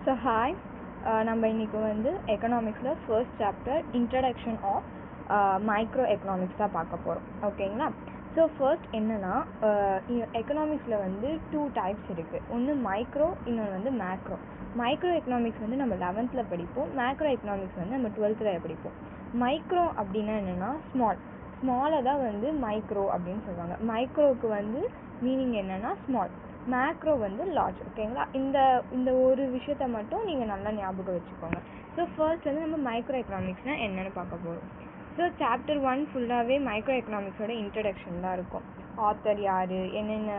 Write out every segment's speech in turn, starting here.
So hi, நம்ம இன்றைக்கி வந்து எக்கனாமிக்ஸில் first chapter introduction of micro economics தான் பார்க்க போகிறோம். ஓகேங்களா? ஸோ ஃபர்ஸ்ட் என்னென்னா, எக்கனாமிக்ஸில் வந்து 2 டைப்ஸ் இருக்குது. ஒன்று மைக்ரோ, இன்னொன்று வந்து மேக்ரோ. மைக்ரோ எக்கனாமிக்ஸ் வந்து நம்ம 11th படிப்போம், மேக்ரோ எக்கனாமிக்ஸ் வந்து நம்ம 12th படிப்போம். மைக்ரோ அப்படின்னா என்னென்னா ஸ்மாலை தான் வந்து மைக்ரோ அப்படின்னு சொல்லுவாங்க. மைக்ரோவுக்கு வந்து மீனிங் என்னென்னா ஸ்மால், மேக்ரோ வந்து லார்ஜ். ஓகேங்களா? இந்த ஒரு விஷயத்த மட்டும் நீங்கள் நல்லா ஞாபகம் வச்சுக்கோங்க. ஸோ ஃபர்ஸ்ட் வந்து நம்ம மைக்ரோ எக்கனாமிக்ஸ்னால் என்னென்னு பார்க்க போகிறோம். ஸோ சாப்டர் 1 ஃபுல்லாகவே மைக்ரோ எக்கனாமிக்ஸோட இன்ட்ரடக்ஷன் தான் இருக்கும். ஆத்தர் யார், என்னென்ன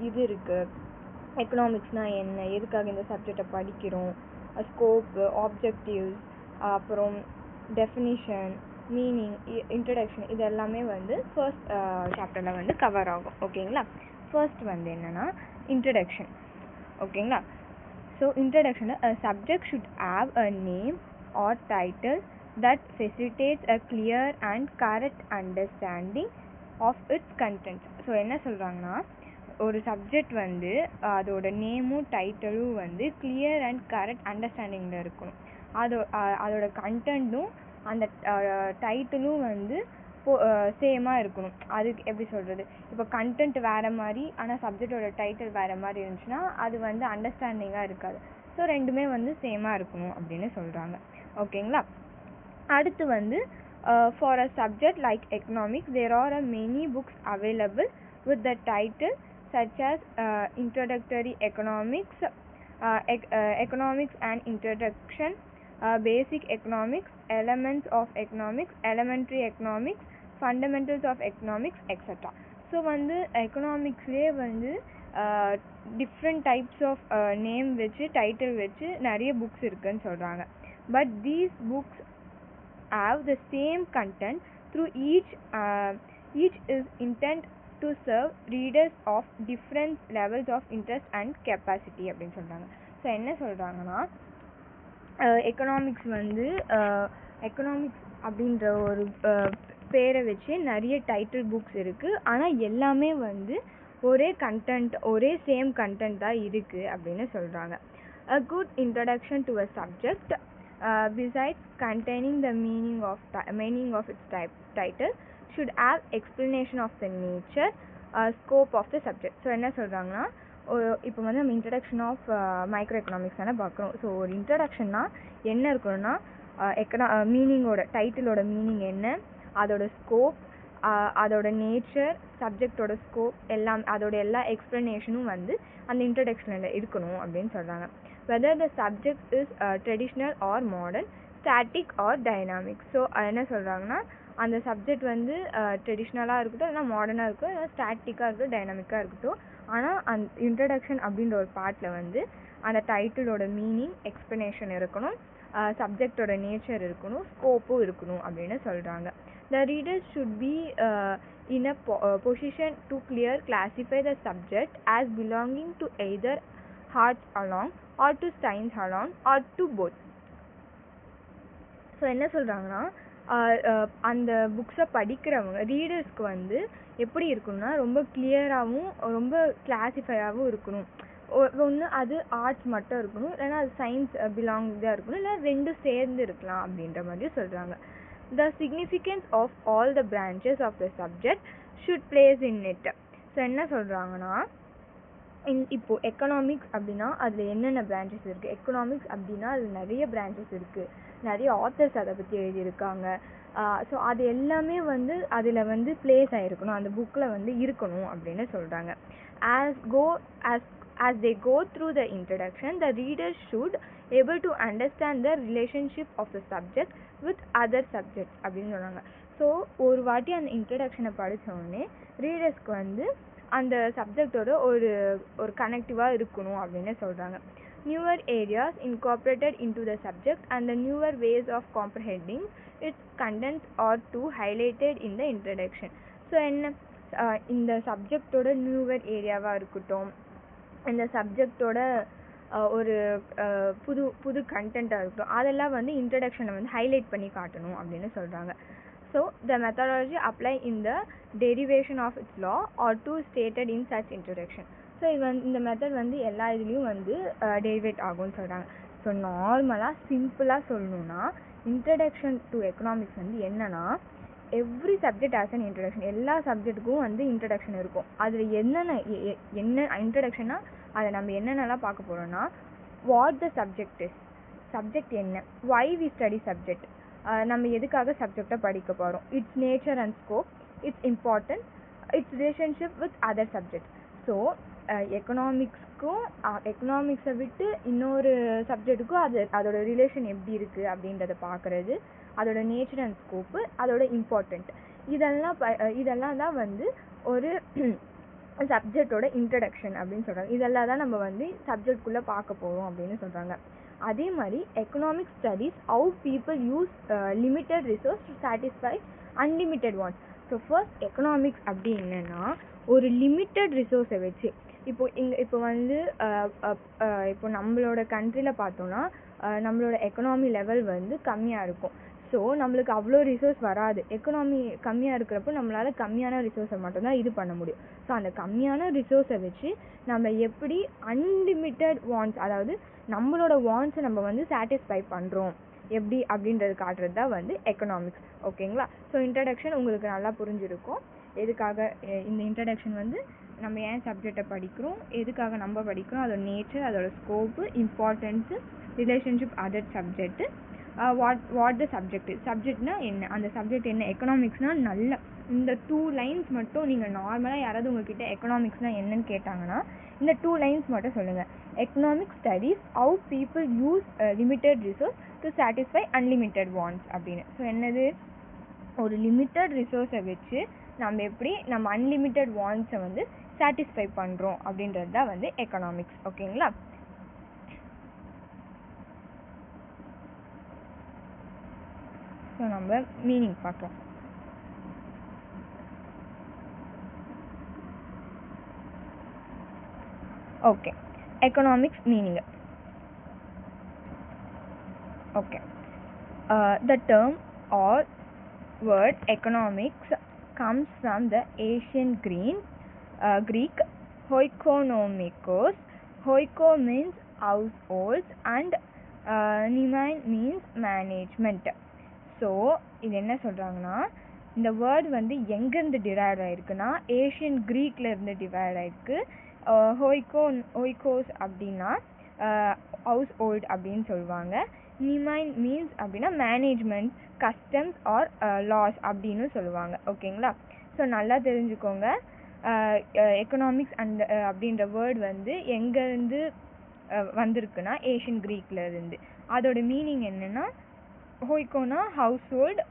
இது இருக்குது, எக்கனாமிக்ஸ்னால் என்ன, எதுக்காக இந்த சப்ஜெக்டை படிக்கிறோம், ஸ்கோப்பு, ஆப்ஜெக்டிவ்ஸ், அப்புறம் டெஃபினிஷன், மீனிங், இன்ட்ரடக்ஷன், இது எல்லாமே வந்து ஃபர்ஸ்ட் சாப்டரில் வந்து கவர் ஆகும். ஓகேங்களா? ஃபர்ஸ்ட் வந்து என்னென்னா இன்ட்ரடக்ஷன். ஓகேங்களா? ஸோ இன்ட்ரடக்ஷனில் a subject should have a name or title that facilitates a clear and correct understanding of its contents. So என்ன சொல்கிறாங்கன்னா, ஒரு சப்ஜெக்ட் வந்து அதோட நேமும் டைட்டிலும் வந்து கிளியர் அண்ட் கரெக்ட் அண்டர்ஸ்டாண்டிங்கில் இருக்கணும். அதோட கண்டென்ட்டும் அந்த டைட்டிலும் வந்து சேமாக இருக்கணும். அதுக்கு எப்படி சொல்கிறது, இப்போ கண்டென்ட் வேறு மாதிரி ஆனால் சப்ஜெக்டோட டைட்டில் வேறு மாதிரி இருந்துச்சுன்னா அது வந்து அண்டர்ஸ்டாண்டிங்காக இருக்காது. ஸோ ரெண்டுமே வந்து சேமாக இருக்கணும் அப்படின்னு சொல்கிறாங்க. ஓகேங்களா? அடுத்து வந்து for a subject like economics there are many books available with the title such as introductory economics, economics and introduction, basic economics, elements of economics, elementary economics, fundamentals of economics, etc. So வந்து எக்கனாமிக்ஸ்லேயே வந்து different types of name வச்சு title வச்சு நிறைய books இருக்குதுன்னு சொல்கிறாங்க. But these books have the same content through each is intent to serve readers of different levels of interest and capacity அப்படின்னு சொல்கிறாங்க. So என்ன சொல்கிறாங்கன்னா, எக்கனாமிக்ஸ் வந்து எக்கனாமிக்ஸ் அப்படின்ற ஒரு பேரை வச்சு நிறைய டைட்டில் புக்ஸ் இருக்குது. ஆனால் எல்லாமே வந்து ஒரே கண்டென்ட், ஒரே சேம் கண்டென்ட் தான் இருக்குது அப்படின்னு சொல்கிறாங்க. A good introduction to a subject besides containing the meaning of its title should have explanation of the nature, scope of the subject. So என்ன சொல்கிறாங்கன்னா, இப்போ வந்து நம்ம இன்ட்ரடக்ஷன் ஆஃப் மைக்ரோ எக்கனாமிக்ஸ் தானே பார்க்குறோம். ஸோ ஒரு இன்ட்ரடக்ஷன்னா என்ன இருக்கணும்னா, மீனிங்கோட டைட்டிலோட மீனிங் என்ன, அதோட ஸ்கோப், அதோட நேச்சர், சப்ஜெக்டோட ஸ்கோப் எல்லாம், அதோட எல்லா எக்ஸ்ப்ளனேஷனும் வந்து அந்த இன்ட்ரடக்ஷனில் இருக்கணும் அப்படின்னு சொல்கிறாங்க. whether the subject is traditional or modern, static or dynamic. So என்ன சொல்கிறாங்கன்னா, அந்த சப்ஜெக்ட் வந்து ட்ரெடிஷ்னலாக இருக்கட்டும், இல்லைனா மாடர்னாக இருக்கட்டும், இல்லைனா ஸ்டாட்டிக்காக இருக்கட்டும், டைனாமிக்காக இருக்கட்டும், ஆனால் அந்த இன்ட்ரடக்ஷன் அப்படின்ற ஒரு பார்ட்டில் வந்து அந்த டைட்டிலோட மீனிங், எக்ஸ்ப்ளனேஷன் இருக்கணும், சப்ஜெக்டோட நேச்சர் இருக்கணும், ஸ்கோப்பும் இருக்கணும் அப்படின்னு சொல்கிறாங்க. The readers should be in a position to classify the subject as belonging to either arts alone or to science alone or to both. So என்ன சொல்கிறாங்கன்னா, அந்த புக்ஸை படிக்கிறவங்க ரீடர்ஸ்க்கு வந்து எப்படி இருக்கணும்னா, ரொம்ப கிளியராகவும் ரொம்ப கிளாஸிஃபையாகவும் இருக்கணும். ஒன்று அது ஆர்ட்ஸ் மட்டும் இருக்கணும், இல்லைனா அது சயின்ஸ் பிலாங்காக இருக்கணும், இல்லை ரெண்டும் சேர்ந்து இருக்கலாம் அப்படின்ற மாதிரி சொல்கிறாங்க. The significance of all the branches of the subject should place in it. So என்ன சொல்கிறாங்கன்னா, இப்போ எக்கனாமிக்ஸ் அப்படின்னா அதில் என்னென்ன பிரான்ச்சஸ் இருக்குது, எக்கனாமிக்ஸ் அப்படின்னா அதில் நிறைய பிரான்ச்சஸ் இருக்குது, நிறைய ஆத்தர்ஸ் அதை பற்றி எழுதியிருக்காங்க. ஸோ அது எல்லாமே வந்து அதில் வந்து பிளேஸ் ஆகிருக்கணும், அந்த புக்கில் வந்து இருக்கணும் அப்படின்னு சொல்கிறாங்க. As they go through the introduction, the readers should able to understand the relationship of the subject with other subjects அப்படின்னு சொல்கிறாங்க. ஸோ ஒரு வாட்டி அந்த இன்ட்ரடக்ஷனை படித்தோடனே ரீடர்ஸ்க்கு வந்து அந்த சப்ஜெக்டோட ஒரு கனெக்டிவாக இருக்கணும் அப்படின்னு சொல்கிறாங்க. Newer areas incorporated into the subject and the newer ways of comprehending its contents are to highlighted in the introduction. So என்ன, இந்த சப்ஜெக்டோட நியூவர் ஏரியாவாக இருக்கட்டும், இந்த சப்ஜெக்டோட ஒரு புது கண்டென்ட்டாக இருக்கட்டும், அதெல்லாம் வந்து இன்ட்ரடக்ஷனை வந்து ஹைலைட் பண்ணி காட்டணும் அப்படின்னு சொல்கிறாங்க. So the methodology apply in the derivation of its law or to stated in such introduction. So இது வந்து இந்த மெத்தட் வந்து எல்லா இதுலேயும் வந்து டெரிவேட் ஆகும்னு சொல்கிறாங்க. ஸோ நார்மலாக சிம்பிளாக சொல்லணுன்னா இன்ட்ரடக்ஷன் டு எக்கனாமிக்ஸ் வந்து என்னென்னா every subject as an introduction. எல்லா சப்ஜெக்ட்டுக்கும் வந்து இன்ட்ரடக்ஷன் இருக்கும். அதில் என்ன இன்ட்ரடக்ஷன்னா அதை நம்ம என்னென்னலாம் பார்க்க போகிறோன்னா what the subject is, subject என்ன, வை வி ஸ்டடி சப்ஜெக்ட், நம்ம எதுக்காக சப்ஜெக்டை படிக்க போகிறோம், its nature and scope, its important, its relationship with other subject. So எக்கனாமிக்ஸை விட்டு இன்னொரு சப்ஜெக்ட்டுக்கும் அதோட ரிலேஷன் எப்படி இருக்குது அப்படின்றத பார்க்குறது, அதோட நேச்சர் அண்ட் ஸ்கோப்பு, அதோட இம்பார்ட்டண்ட், இதெல்லாம் தான் வந்து ஒரு சப்ஜெக்டோட இன்ட்ரடக்ஷன் அப்படின்னு சொல்கிறாங்க. இதெல்லாம் தான் நம்ம வந்து சப்ஜெக்ட்குள்ளே பார்க்க போகிறோம் அப்படின்னு சொல்கிறாங்க. அதே மாதிரி economic studies how people use limited resource to satisfy unlimited wants. So first economics அப்படி என்னென்னா ஒரு லிமிட்டட் ரிசோர்ஸை வச்சு இப்போ வந்து இப்போ நம்மளோட கண்ட்ரியில் பார்த்தோன்னா நம்மளோட எக்கனாமி லெவல் வந்து கம்மியாக இருக்கும். ஸோ நம்மளுக்கு அவ்வளோ ரிசோர்ஸ் வராது. எக்கனாமி கம்மியாக இருக்கிறப்போ நம்மளால் கம்மியான ரிசோர்ஸை மட்டும்தான் இது பண்ண முடியும். ஸோ அந்த கம்மியான ரிசோர்ஸை வச்சு நம்ம எப்படி அன்லிமிட்டெட் வான்ஸ், அதாவது நம்மளோட வான்ஸை நம்ம வந்து சாட்டிஸ்ஃபை பண்ணுறோம் எப்படி அப்படின்றது காட்டுறது தான் வந்து எக்கனாமிக்ஸ். ஓகேங்களா? ஸோ இன்ட்ரடக்ஷன் உங்களுக்கு நல்லா புரிஞ்சிருக்கும். எதுக்காக இந்த இன்ட்ரடக்ஷன் வந்து நம்ம ஏன் சப்ஜெக்டை படிக்கிறோம், எதுக்காக நம்ம படிக்கிறோம், அதோட நேச்சர், அதோட scope, importance, relationship other subject, what the subject, சப்ஜெக்ட்னா என்ன, அந்த சப்ஜெக்ட் என்ன, எக்கனாமிக்ஸ்னால் நல்ல இந்த 2 லைன்ஸ் மட்டும் நீங்கள் நார்மலாக யாராவது உங்ககிட்ட எக்கனாமிக்ஸ்னால் என்னன்னு கேட்டாங்கன்னா இந்த 2 லைன்ஸ் மட்டும் சொல்லுங்கள். Economic studies how people use limited resource to satisfy unlimited wants அப்படின்னு. ஸோ என்னது, ஒரு லிமிட்டட் ரிசோர்ஸை வச்சு நம்ம அன்லிமிட்டெட் வான்ஸை வந்து சாட்டிஸ்ஃபை பண்ணுறோம் அப்படின்றது தான் வந்து எக்கனாமிக்ஸ். ஓகேங்களா? ஸோ நம்ம மீனிங் பார்க்கலாம். Okay, economics meaning. Okay, the term or word economics comes from the ancient Greek oikonomikos. Oiko means households and nemein means management. So இது என்ன சொல்கிறாங்கன்னா இந்த வேர்டு வந்து எங்கேருந்து டிரைவ் ஆகிருக்குன்னா ஏஷியன் க்ரீக்கில் இருந்து டிரைவ் ஆகிருக்கு. ஓய்கோஸ் அப்படின்னா ஹவுஸ் ஹோல்ட் அப்படின்னு சொல்லுவாங்க. நிமைன் மீன்ஸ் அப்படின்னா மேனேஜ்மெண்ட், கஸ்டம்ஸ் ஆர் லாஸ் அப்படின்னு சொல்லுவாங்க. ஓகேங்களா? ஸோ நல்லா தெரிஞ்சுக்கோங்க, எக்கனாமிக்ஸ் அந்த அப்படின்ற வேர்டு வந்து எங்கேருந்து வந்திருக்குன்னா ஏஷியன் க்ரீக்கில் இருந்து. அதோட மீனிங் என்னென்னா ஹோய்கோனா ஹவுஸ் ஹோல்ட்,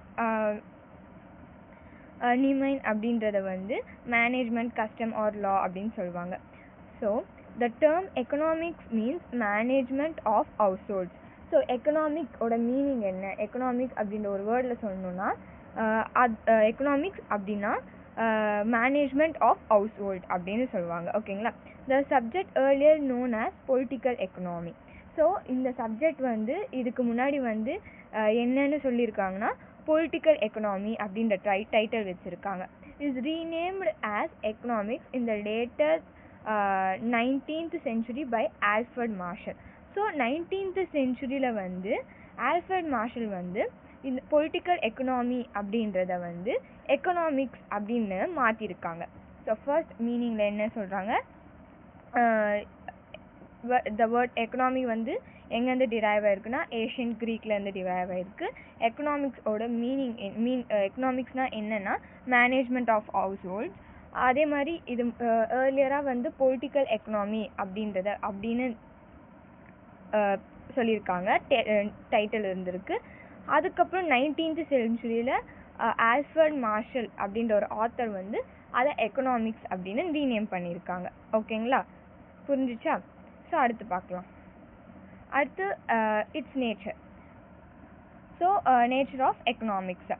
நிமைன் அப்படின்றத வந்து மேனேஜ்மெண்ட், கஸ்டம் ஆர் லா அப்படின்னு சொல்லுவாங்க. So the term economics means management of ஹவுஸ் ஹோல்ட்ஸ். ஸோ எக்கனாமிக்கோட மீனிங் என்ன, எக்கனாமிக் அப்படின்ற ஒரு வேர்டில் சொல்லணுன்னா எக்கனாமிக்ஸ் அப்படின்னா மேனேஜ்மெண்ட் ஆஃப் ஹவுஸ் ஹோல்ட் அப்படின்னு சொல்லுவாங்க. ஓகேங்களா? The subject earlier known as political economy. So இந்த சப்ஜெக்ட் வந்து இதுக்கு முன்னாடி வந்து என்னன்னு சொல்லியிருக்காங்கன்னா பொலிட்டிக்கல் எக்கனாமி அப்படின்ற டைட்டில் வச்சுருக்காங்க. Is renamed as economics in the later 19th century by Alfred Marshall. So 19th centuryல வந்து ஆல்ஃபர்ட் மார்ஷல் வந்து இந்த பொலிட்டிக்கல் எக்கனாமி அப்படின்றத வந்து எக்கனாமிக்ஸ் அப்படின்னு மாற்றிருக்காங்க. ஸோ ஃபர்ஸ்ட் மீனிங்கில் என்ன சொல்கிறாங்க, த வேர்ட் எக்கனாமி வந்து எங்கேருந்து டிரைவ் ஆகிருக்குன்னா ஏஷியன் க்ரீக்லேருந்து டிரைவ் ஆகிருக்கு. எக்கனாமிக்ஸோட எக்கனாமிக்ஸ்னால் என்னென்னா மேனேஜ்மெண்ட் ஆஃப் ஹவுஸ் ஹோல்ட்ஸ். அதே மாதிரி இது ஏர்லியராக வந்து பொலிட்டிக்கல் எக்கனாமி அப்படின்னு சொல்லியிருக்காங்க, டைட்டில் இருந்திருக்கு. அதுக்கப்புறம் 19th centuryல ஆல்ஃபர்ட் மார்ஷல் அப்படின்ற ஒரு ஆத்தர் வந்து அதை எக்கனாமிக்ஸ் அப்படின்னு ரீநேம் பண்ணியிருக்காங்க. ஓகேங்களா? புரிஞ்சிச்சா? ஸோ அடுத்து பார்க்கலாம். அடுத்து its nature. So nature of economics.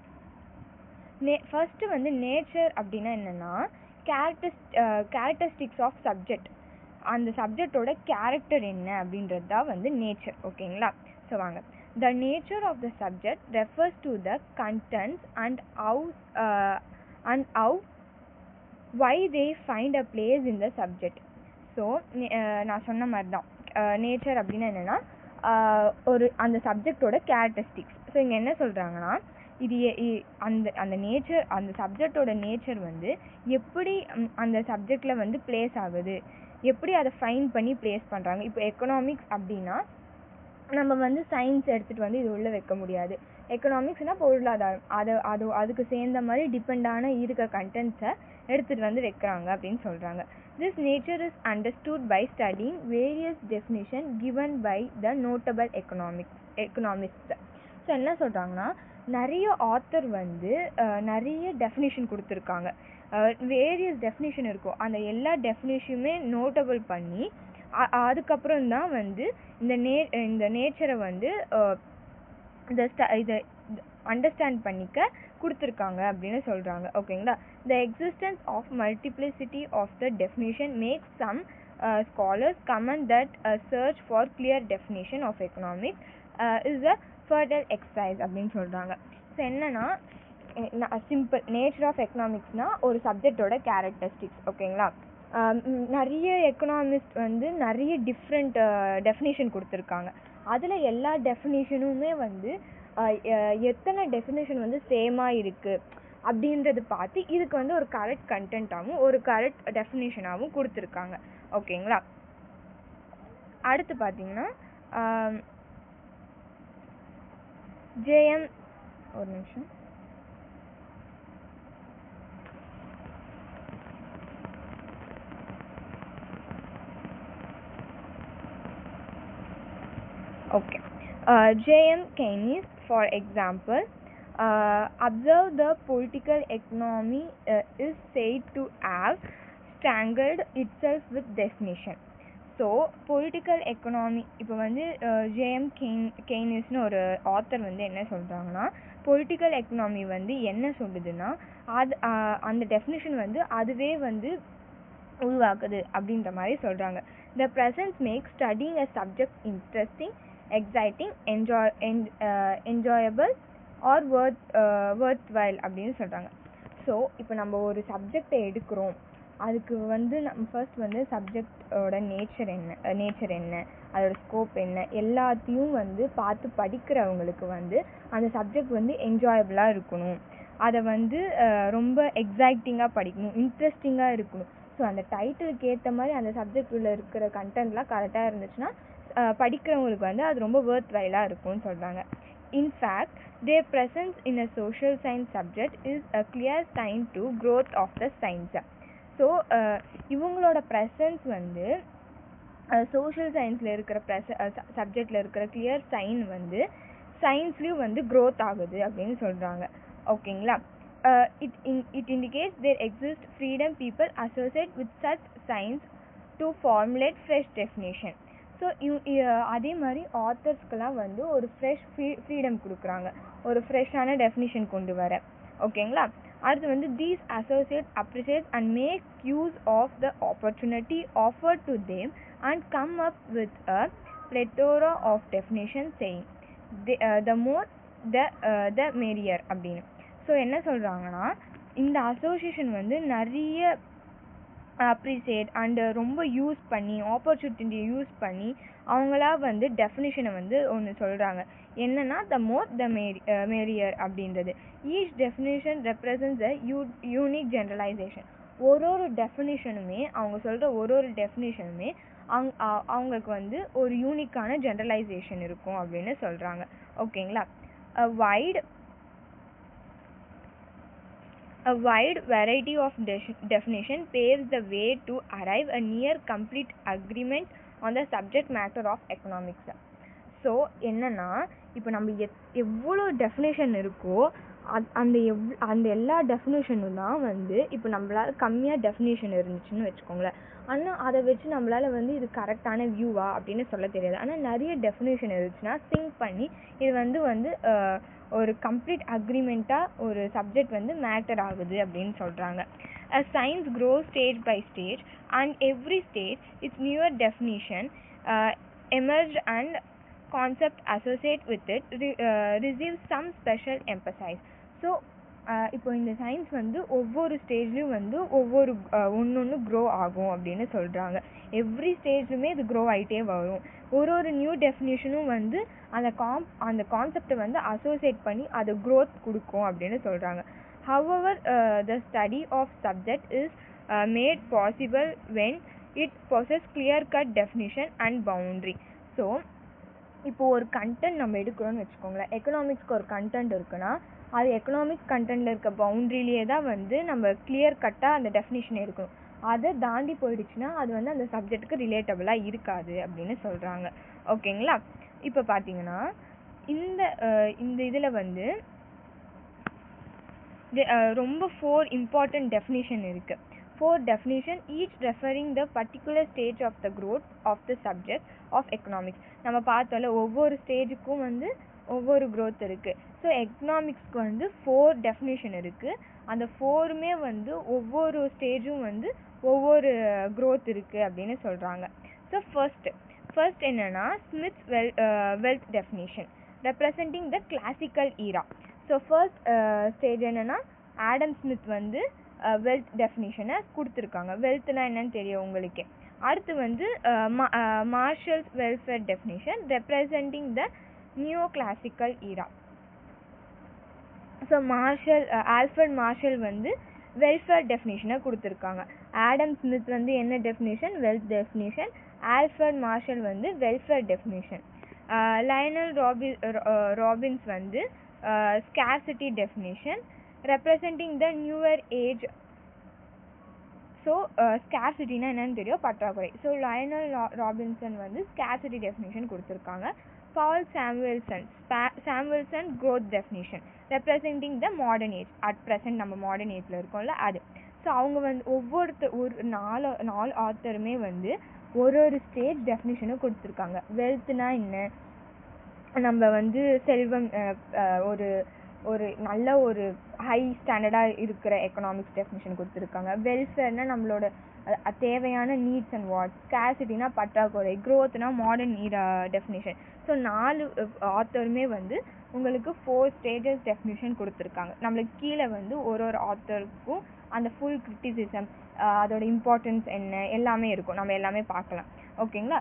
First வந்து நேச்சர் அப்படின்னா என்னென்னா கேரக்டரிஸ்டிக்ஸ் ஆஃப் சப்ஜெக்ட். அந்த சப்ஜெக்டோட கேரக்டர் என்ன அப்படின்றது தான் வந்து நேச்சர். ஓகேங்களா? ஸோ வாங்க, the nature of the subject refers to the contents and how why they find a place in the subject. ஸோ நான் சொன்ன மாதிரி தான் நேச்சர் அப்படின்னா என்னென்னா ஒரு அந்த சப்ஜெக்டோட கேரக்டரிஸ்டிக்ஸ். ஸோ இங்கே என்ன சொல்கிறாங்கன்னா இது அந்த அந்த நேச்சர் அந்த சப்ஜெக்டோட நேச்சர் வந்து எப்படி அந்த சப்ஜெக்டில் வந்து பிளேஸ் ஆகுது, எப்படி அதை ஃபைன் பண்ணி பிளேஸ் பண்ணுறாங்க. இப்போ எக்கனாமிக்ஸ் அப்படின்னா நம்ம வந்து சயின்ஸ் எடுத்துகிட்டு வந்து இது உள்ளே வைக்க முடியாது. எக்கனாமிக்ஸ்னால் பொருளாதாரம், அதுக்கு சேர்ந்த மாதிரி டிபெண்டான இருக்க கண்டென்ட்ஸை எடுத்துகிட்டு வந்து வைக்கிறாங்க அப்படின்னு சொல்கிறாங்க. This nature is understood by studying various definitions given by the notable economists. So என்ன சொல்கிறாங்கன்னா நிறைய ஆத்தர் வந்து நிறைய டெஃபினிஷன் கொடுத்துருக்காங்க. வேரியஸ் டெஃபினிஷன் இருக்கும். அந்த எல்லா டெஃபினிஷனுமே நோட்டபிள் பண்ணி அதுக்கப்புறம் தான் வந்து இந்த நேச்சரை வந்து இதை அண்டர்ஸ்டாண்ட் பண்ணிக்க கொடுத்துருக்காங்க அப்படின்னு சொல்கிறாங்க. ஓகேங்களா. The existence of multiplicity of the definition makes some scholars comment that a search for clear definition of economics is a fertile exercise அப்படின்னு சொல்கிறாங்க. ஸோ என்னன்னா சிம்பிள் நேச்சர் ஆஃப் எக்கனாமிக்ஸ்னால் ஒரு சப்ஜெக்டோட கேரக்டரிஸ்டிக்ஸ். ஓகேங்களா. நிறைய எக்கனாமிஸ்ட் வந்து நிறைய டிஃப்ரெண்ட் டெஃபினேஷன் கொடுத்துருக்காங்க. அதில் எல்லா டெஃபினேஷனுமே வந்து எத்தனை டெஃபினேஷன் வந்து சேமாக இருக்குது அப்படின்றது பார்த்து இதுக்கு வந்து ஒரு கரெக்ட் கண்டென்ட்டாகவும் ஒரு கரெக்ட் டெஃபினேஷனாகவும் கொடுத்துருக்காங்க. ஓகேங்களா. அடுத்து பார்த்தீங்கன்னா ஜேஎம் ஒரு நிமிஷம் okay. J.M. Keynes, for example, observe the political economy is said to have strangled itself with definition. So political economy இப்போ வந்து ஜேஎம் கெய்னிஸ்னு ஒரு ஆத்தர் வந்து என்ன சொல்கிறாங்கன்னா பொலிட்டிக்கல் எக்கனாமி வந்து என்ன சொல்லுதுன்னா அந்த டெஃபினிஷன் வந்து அதுவே வந்து உருவாக்குது அப்படின்ற மாதிரி சொல்கிறாங்க. The presence makes studying a subject interesting, exciting, enjoyable or worthwhile அப்படின்னு சொல்கிறாங்க. ஸோ இப்போ நம்ம ஒரு சப்ஜெக்டை எடுக்கிறோம், அதுக்கு வந்து நம்ம ஃபர்ஸ்ட் வந்து சப்ஜெக்டோட நேச்சர் என்ன அதோட ஸ்கோப் என்ன எல்லாத்தையும் வந்து பார்த்து படிக்கிறவங்களுக்கு வந்து அந்த சப்ஜெக்ட் வந்து என்ஜாயபிளாக இருக்கணும், அதை வந்து ரொம்ப எக்ஸைட்டிங்காக படிக்கணும், இன்ட்ரெஸ்டிங்காக இருக்கணும். ஸோ அந்த டைட்டிலுக்கு ஏற்ற மாதிரி அந்த சப்ஜெக்டில் இருக்கிற கண்டென்ட்லாம் கரெக்டாக இருந்துச்சுன்னா படிக்கிறவங்களுக்கு வந்து அது ரொம்ப worth while-ஆக இருக்கும்னு சொல்கிறாங்க. In fact their presence in a social science subject is a clear sign to growth of the science. So இவங்களோட ப்ரெசன்ஸ் வந்து சோஷியல் சயின்ஸில் இருக்கிற சப்ஜெக்டில் இருக்கிற கிளியர் சைன் வந்து சயின்ஸ்லேயும் வந்து க்ரோத் ஆகுது அப்படின்னு சொல்கிறாங்க. ஓகேங்களா. It indicates there exists freedom people associate with such science to formulate fresh definition. So அதே மாதிரி ஆத்தர்ஸ்க்கெலாம் வந்து ஒரு ஃப்ரீடம் கொடுக்குறாங்க, ஒரு ஃப்ரெஷ்ஷான டெஃபினிஷன் கொண்டு வர. ஓகேங்களா. அடுத்து வந்து these associates appreciate and make use of the opportunity offered to them and come up with a plethora of definitions saying the more the merrier அப்படின்னு. ஸோ என்ன சொல்கிறாங்கன்னா இந்த அசோசியேஷன் வந்து நிறைய அப்ரிசியேட் அண்டு ரொம்ப யூஸ் பண்ணி ஆப்பர்ச்சுனிட்டியை யூஸ் பண்ணி அவங்களா வந்து டெஃபினிஷனை வந்து ஒன்று சொல்கிறாங்க. என்னன்னா த மோர் த மேரியர் அப்படின்றது. ஈச் டெஃபினிஷன் ரெப்ரசன்ட்ஸ் அ யூனிக் ஜென்ரலைசேஷன். ஒரு டெஃபினிஷனுமே அவங்க சொல்கிற ஒரு டெஃபினிஷனுமே அவங்களுக்கு வந்து ஒரு யூனிக்கான ஜென்ரலைசேஷன் இருக்கும் அப்படின்னு சொல்கிறாங்க. ஓகேங்களா. A wide variety of definition paves the way to arrive a near complete agreement on the subject matter of economics. So என்னன்னா இப்போ நம்ம எவ்வளோ டெஃபினேஷன் இருக்கோ அந்த எல்லா டெஃபினேஷனும் தான் வந்து இப்போ நம்மளால் கம்மியாக டெஃபினேஷன் இருந்துச்சுன்னு வச்சுக்கோங்களேன், ஆனால் அதை வச்சு நம்மளால் வந்து இது கரெக்டான வியூவா அப்படின்னு சொல்ல தெரியாது. ஆனால் நிறைய டெஃபினேஷன் இருந்துச்சுன்னா திங்க் பண்ணி இது வந்து ஒரு கம்ப்ளீட் அக்ரிமெண்ட்டாக ஒரு சப்ஜெக்ட் வந்து மேட்டர் ஆகுது அப்படின்னு சொல்கிறாங்க. Science grows stage by stage and every stage its newer definition emerged and concept associated with it receives some special emphasis. So இப்போ இந்த சயின்ஸ் வந்து ஒவ்வொரு ஸ்டேஜ்லேயும் வந்து ஒவ்வொரு ஒன்று க்ரோ ஆகும் அப்படின்னு சொல்கிறாங்க. எவ்ரி ஸ்டேஜ்லுமே இது க்ரோ ஆகிட்டே வரும். ஒரு நியூ டெஃபினிஷனும் வந்து அந்த கான்செப்டை வந்து அசோசியேட் பண்ணி அது க்ரோத் கொடுக்கும் அப்படின்னு சொல்கிறாங்க. However, the study of subject is made possible when it possesses clear-cut definition and boundary. So இப்போ ஒரு கண்டென்ட் நம்ம எடுக்கிறோன்னு வச்சுக்கோங்களேன். எக்கனாமிக்ஸ்க்கு ஒரு கண்டென்ட் இருக்குன்னா அது எக்கனாமிக்ஸ் கண்டென்ட்டில் இருக்க பவுண்ட்ரிலேயே தான் வந்து நம்ம கிளியர் கட்டாக அந்த டெஃபினிஷன் எடுக்கணும். அதை தாண்டி போயிடுச்சுன்னா அது வந்து அந்த சப்ஜெக்ட்டுக்கு ரிலேட்டபிளாக இருக்காது அப்படின்னு சொல்கிறாங்க. ஓகேங்களா? இப்போ பார்த்தீங்கன்னா இந்த இதில் வந்து ரொம்ப 4 important definition இருக்கு. 4 definition each referring the particular stage of the growth of the subject of economics. நம்ம பார்த்தோம்ல ஒவ்வொரு ஸ்டேஜுக்கும் வந்து ஒவ்வொரு growth இருக்கு. ஸோ எக்கனாமிக்ஸ்க்கு வந்து 4 definition இருக்கு. அந்த 4மே வந்து ஒவ்வொரு ஸ்டேஜும் வந்து ஒவ்வொரு growth இருக்கு அப்படின்னு சொல்றாங்க. ஸோ ஃபர்ஸ்ட் என்னன்னா ஸ்மித்ஸ் wealth definition representing the classical era. So first stage என்னென்னா ஆடம் ஸ்மித் வந்து வெல்த் டெஃபினிஷனை கொடுத்துருக்காங்க. வெல்த்னா என்னன்னு தெரியும் உங்களுக்கே. அடுத்து வந்து Marshall's welfare definition representing the neo classical era. So Alfred Marshall வந்து வெல்ஃபேர் டெஃபினிஷனை கொடுத்துருக்காங்க. ஆடம் ஸ்மித் வந்து என்ன definition? Wealth definition. Alfred Marshall வந்து வெல்ஃபேர் டெஃபினிஷன். லயனல் ராபின்ஸ் வந்து scarcity definition representing the newer age. So ஸ்கேர்சிட்டினா என்னன்னு தெரியும், பற்றாக்குறை. ஸோ லயனல் ராபின்சன் வந்து ஸ்கேர்சிட்டி டெஃபினிஷன் கொடுத்துருக்காங்க. பால் சாமுவல்சன் growth definition representing the modern age. At present நம்ம மாடர்ன் ஏஜில் இருக்கோம்ல அது. ஸோ அவங்க வந்து ஒரு நாலு ஆத்தருமே வந்து ஒரு ஸ்டேஜ் டெஃபினிஷனும் கொடுத்துருக்காங்க. வெல்த்னா என்ன, நம்ம வந்து செல்வம், ஒரு நல்ல ஒரு ஹை ஸ்டாண்டர்டாக இருக்கிற எக்கனாமிக்ஸ் டெஃபினிஷன் கொடுத்துருக்காங்க. வெல்ஃபேர்னா நம்மளோட தேவையான நீட்ஸ் அண்ட் வாட்ஸ். ஸ்கேர்சிட்டினா பற்றாக்குறை. க்ரோத்னா மாடர்ன் டெஃபினிஷன். ஸோ 4 ஆத்தருமே வந்து உங்களுக்கு 4 ஸ்டேஜஸ் டெஃபினிஷன் கொடுத்துருக்காங்க. நம்மளுக்கு கீழே வந்து ஒரு ஆத்தருக்கும் அந்த ஃபுல் கிரிட்டிசிசம், அதோட இம்பார்ட்டன்ஸ் என்ன எல்லாமே இருக்கும். நம்ம எல்லாமே பார்க்கலாம். ஓகேங்களா?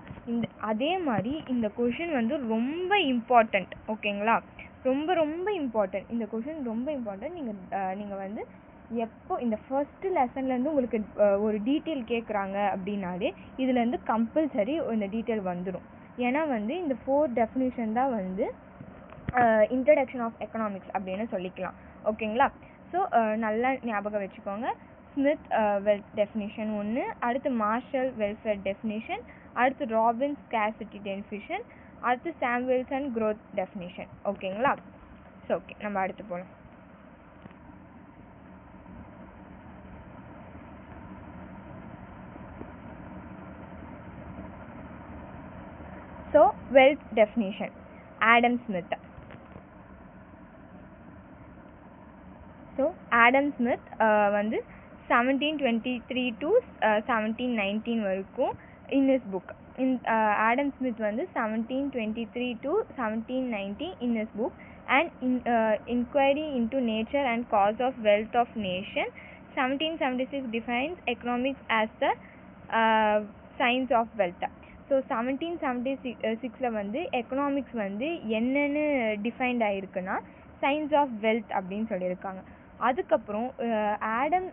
அதே மாதிரி இந்த கொஷின் வந்து ரொம்ப இம்பார்ட்டண்ட். ஓகேங்களா? ரொம்ப இம்பார்ட்டன்ட். இந்த கொஷின் ரொம்ப இம்பார்ட்டன்ட். நீங்கள் வந்து எப்போ இந்த ஃபர்ஸ்ட் லெசன்லேருந்து உங்களுக்கு ஒரு டீட்டெயில் கேட்குறாங்க அப்படின்னாலே இதுலேருந்து கம்பல்சரி இந்த டீட்டெயில் வந்துடும். ஏன்னா வந்து இந்த 4 டெஃபினிஷன் தான் வந்து இன்ட்ரடக்ஷன் ஆஃப் எக்கனாமிக்ஸ் அப்படின்னு சொல்லிக்கலாம். ஓகேங்களா? ஸோ நல்லா ஞாபகம் வச்சுக்கோங்க. ஸ்மித் வெல்த் டெஃபினிஷன் ஒன்று, அடுத்து மார்ஷல் வெல்ஃபேர் டெஃபினிஷன், அடுத்து ராபின்ஸ் ஸ்கேர்சிட்டி டெஃபினிஷன், அடுத்து சாமுவல்சன் growth டெஃபினிஷன். ஓகேங்களா? ஸோ ஓகே, நம்ம அடுத்து போகலாம். So wealth definition Adam Smith. So Adam Smith வந்து 1723 to 1719 வரைக்கும் in his book. Adam Smith வந்து 1723 to 1719 in his book and inquiry into nature and cause of wealth of nation. 1776 defines economics as the science of wealth. So 1776 வந்து economics வந்து என்னென்னு defined ஆகிருக்குன்னா science of wealth அப்படின்னு சொல்லியிருக்காங்க. அதுக்கப்புறம் Adam